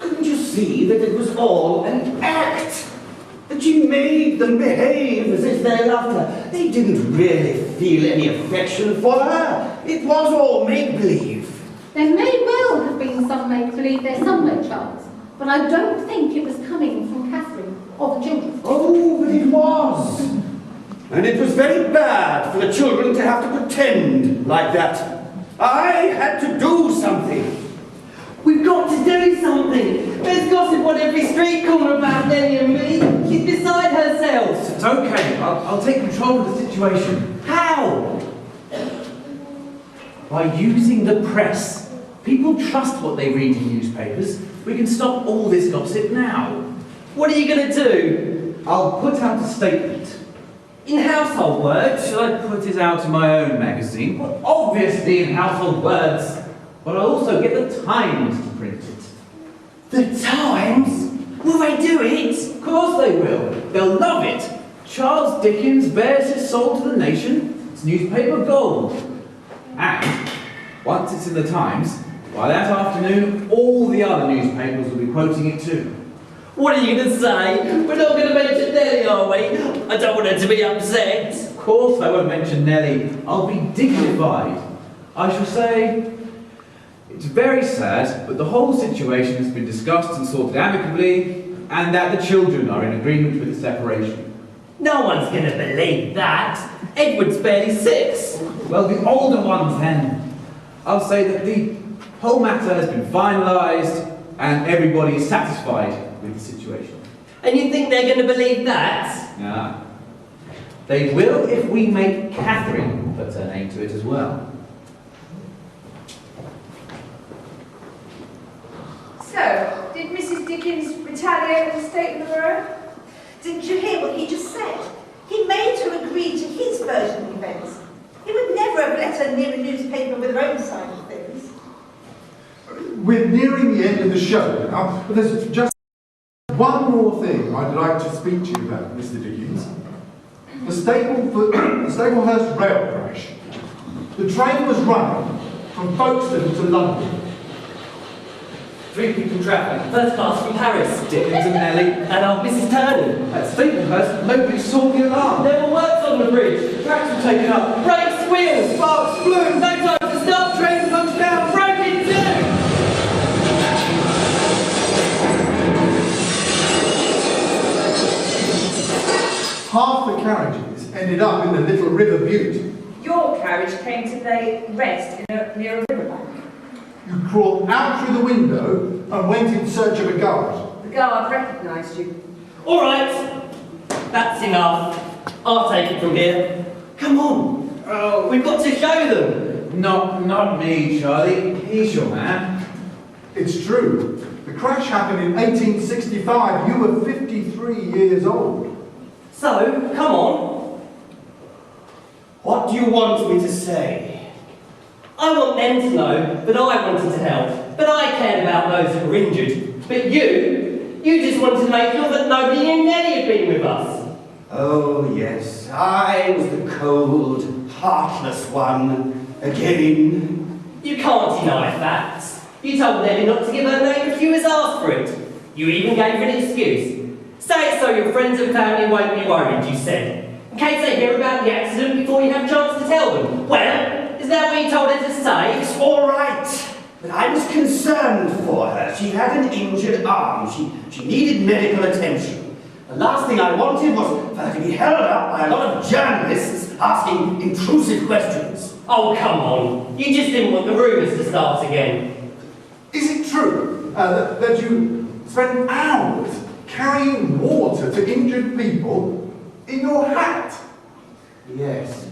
Couldn't you see that it was all an act? That you made them behave as if they loved her. They didn't really feel any affection for her. It was all make-believe. There may well have been some make-believe there somewhere, Charles, but I don't think it was coming from Catherine or the children. Oh, but it was. And it was very bad for the children to have to pretend like that. I had to do something. We've got to do something. There's gossip on every street corner about Nellie and me. She's beside herself. It's okay. I'll take control of the situation. How? By using the press. People trust what they read in newspapers. We can stop all this gossip now. What are you going to do? I'll put out a statement. In Household Words? Shall I put it out in my own magazine? Well, obviously in Household Words. But I'll also get the Times to print it. The Times? Will they do it? Of course they will. They'll love it. Charles Dickens bears his soul to the nation. It's newspaper gold. And once it's in the Times, by that afternoon, all the other newspapers will be quoting it too. What are you going to say? We're not going to mention Nellie, are we? I don't want her to be upset. Of course I won't mention Nellie. I'll be dignified. I shall say, it's very sad, but the whole situation has been discussed and sorted amicably, and that the children are in agreement with the separation. No one's going to believe that. Edward's barely 6. Well, the older ones then. I'll say that the whole matter has been finalised, and everybody is satisfied with the situation. And you think they're going to believe that? Yeah. They will if we make Catherine put her name to it as well. So, did Mrs. Dickens retaliate with a statement of her own? Didn't you hear what he just said? He made her agree to his version of events. He would never have let her near a newspaper with her own side of things. We're nearing the end of the show now, but there's just one more thing I'd like to speak to you about, Mr. Dickens. The Staplehurst rail crash. The train was running from Folkestone to London. 3 people travelling. First class from Paris. Dickens and Nellie. And old Mrs. Turner. At Stevenhurst, nobody saw the alarm. There were works on the bridge. Tracks were taken up. Brakes, wheels, sparks, flew. No time to stop. Train comes down. Broke in two. Half the carriages ended up in the little River Butte. Your carriage came to lay rest near a riverbank. You crawled out through the window and went in search of a guard. The guard recognised you. All right. That's enough. I'll take it from here. Come on. Oh, we've got to show them. Not me, Charlie. He's your man. It's true. The crash happened in 1865. You were 53 years old. So, come on. What do you want me to say? I want them to know that I wanted to help, that I cared about those that were injured. But you just wanted to make sure that nobody knew Nellie had been with us. Oh, yes, I was the cold, heartless one, again. You can't deny facts. You told Nellie not to give her name if you was asked for it. You even gave her an excuse. Say it so your friends and family won't be worried, you said. In case they hear about the accident before you have a chance to tell them. Well, is that what you told her to say? It's all right. But I was concerned for her. She had an injured arm. She needed medical attention. The last thing I wanted was for her to be held up by a lot of journalists asking intrusive questions. Oh, come on. You just didn't want the rumours to start again. Is it true that you spent hours carrying water to injured people in your hat? Yes.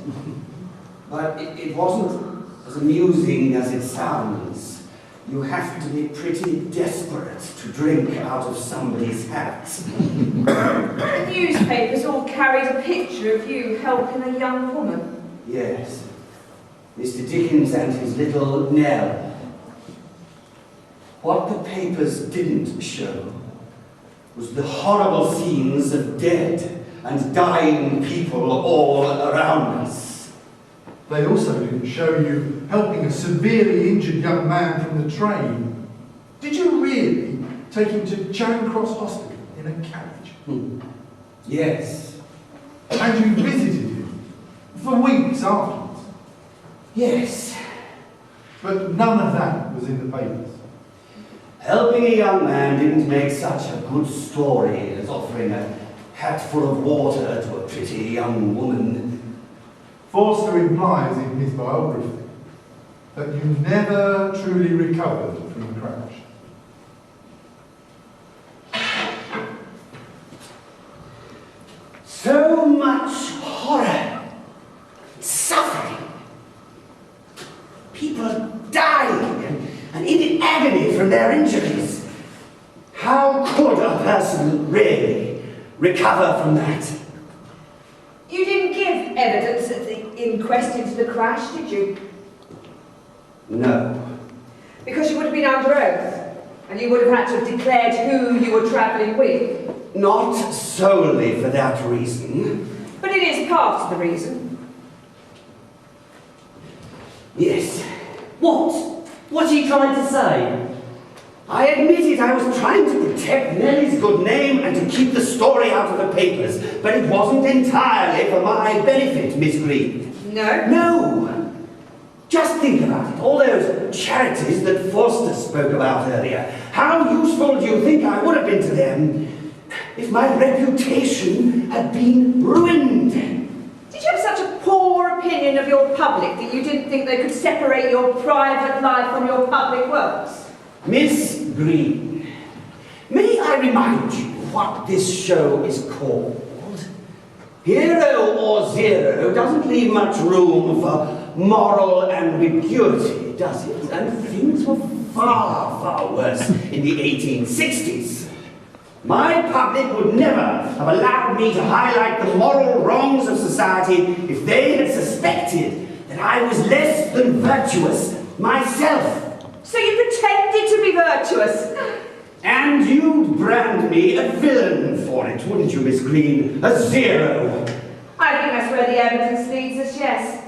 But it wasn't as amusing as it sounds. You have to be pretty desperate to drink out of somebody's hat. The newspapers all carried a picture of you helping a young woman. Yes. Mr. Dickens and his little Nell. What the papers didn't show was the horrible scenes of dead and dying people all around us. They also didn't show you helping a severely injured young man from the train. Did you really take him to Charing Cross Hospital in a carriage? Yes. And you visited him for weeks afterwards? Yes. But none of that was in the papers. Helping a young man didn't make such a good story as offering a hatful of water to a pretty young woman. Forster implies in his biography that you never truly recovered from the crash. So much horror, suffering. People dying and in agony from their injuries. How could a person really recover from that? You didn't give evidence at the inquest into the crash, did you? No. Because you would have been under oath, and you would have had to have declared who you were travelling with. Not solely for that reason. But it is part of the reason. Yes. What? What are you trying to say? I admitted I was trying to protect Nellie's good name and to keep the story out of the papers, but it wasn't entirely for my benefit, Miss Green. No? No! Just think about it, all those charities that Forster spoke about earlier. How useful do you think I would have been to them if my reputation had been ruined? Did you have such a poor opinion of your public that you didn't think they could separate your private life from your public works? Miss Green, may I remind you what this show is called? Hero or Zero doesn't leave much room for moral ambiguity, does it? And things were far, far worse in the 1860s. My public would never have allowed me to highlight the moral wrongs of society if they had suspected that I was less than virtuous myself. So you pretended to be virtuous? And you'd brand me a villain for it, wouldn't you, Miss Green? A zero. I think that's where the evidence leads us, yes.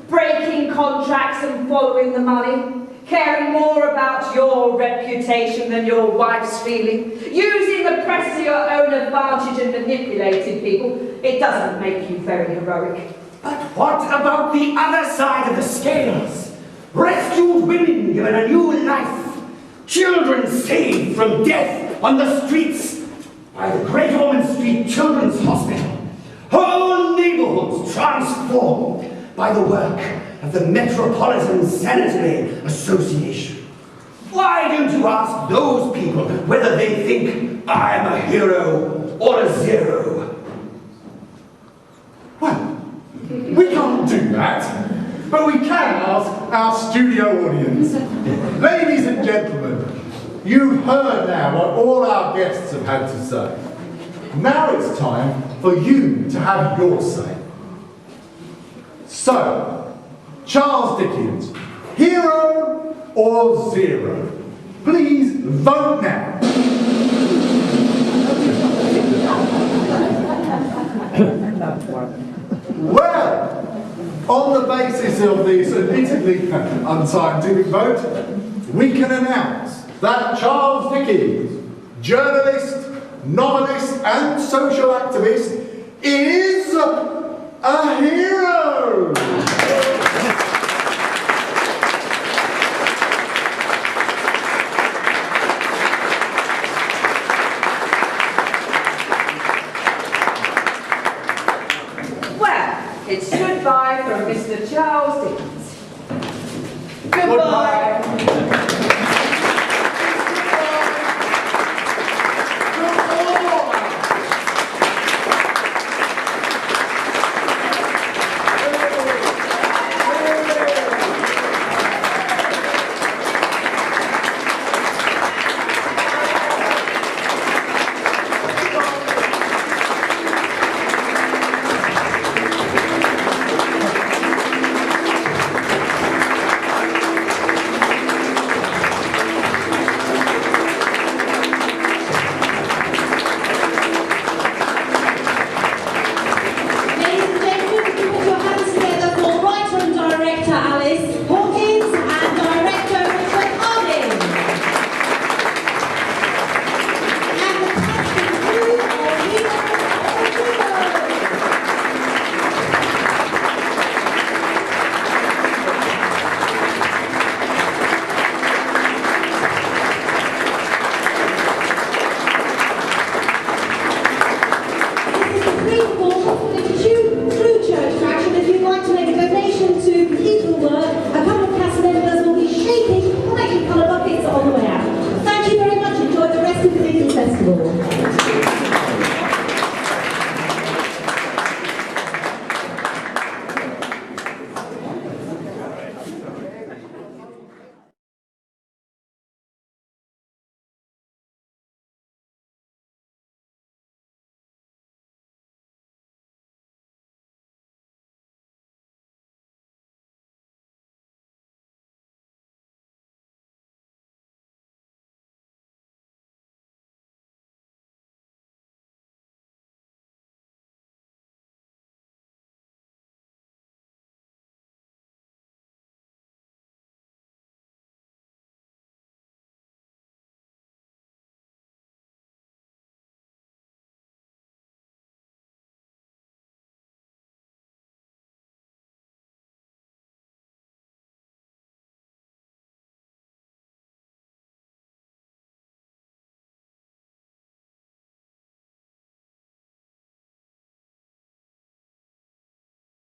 breaking contracts and following the money, caring more about your reputation than your wife's feeling, using the press to your own advantage and manipulating people. It doesn't make you very heroic. But what about the other side of the scales? Rescued women given a new life, children saved from death on the streets by the Great Ormond Street Children's Hospital, whole neighborhoods transformed by the work of the Metropolitan Sanitary Association. Why don't you ask those people whether they think I'm a hero or a zero? Well, we can't do that. But we can ask our studio audience. Ladies and gentlemen, you've heard now what all our guests have had to say. Now it's time for you to have your say. So, Charles Dickens, hero or zero? Please vote now. Well, on the basis of this admittedly unscientific vote, we can announce that Charles Dickens, journalist, novelist and social activist, is a hero! Well, it's goodbye from Mr. Charles Dickens. Goodbye.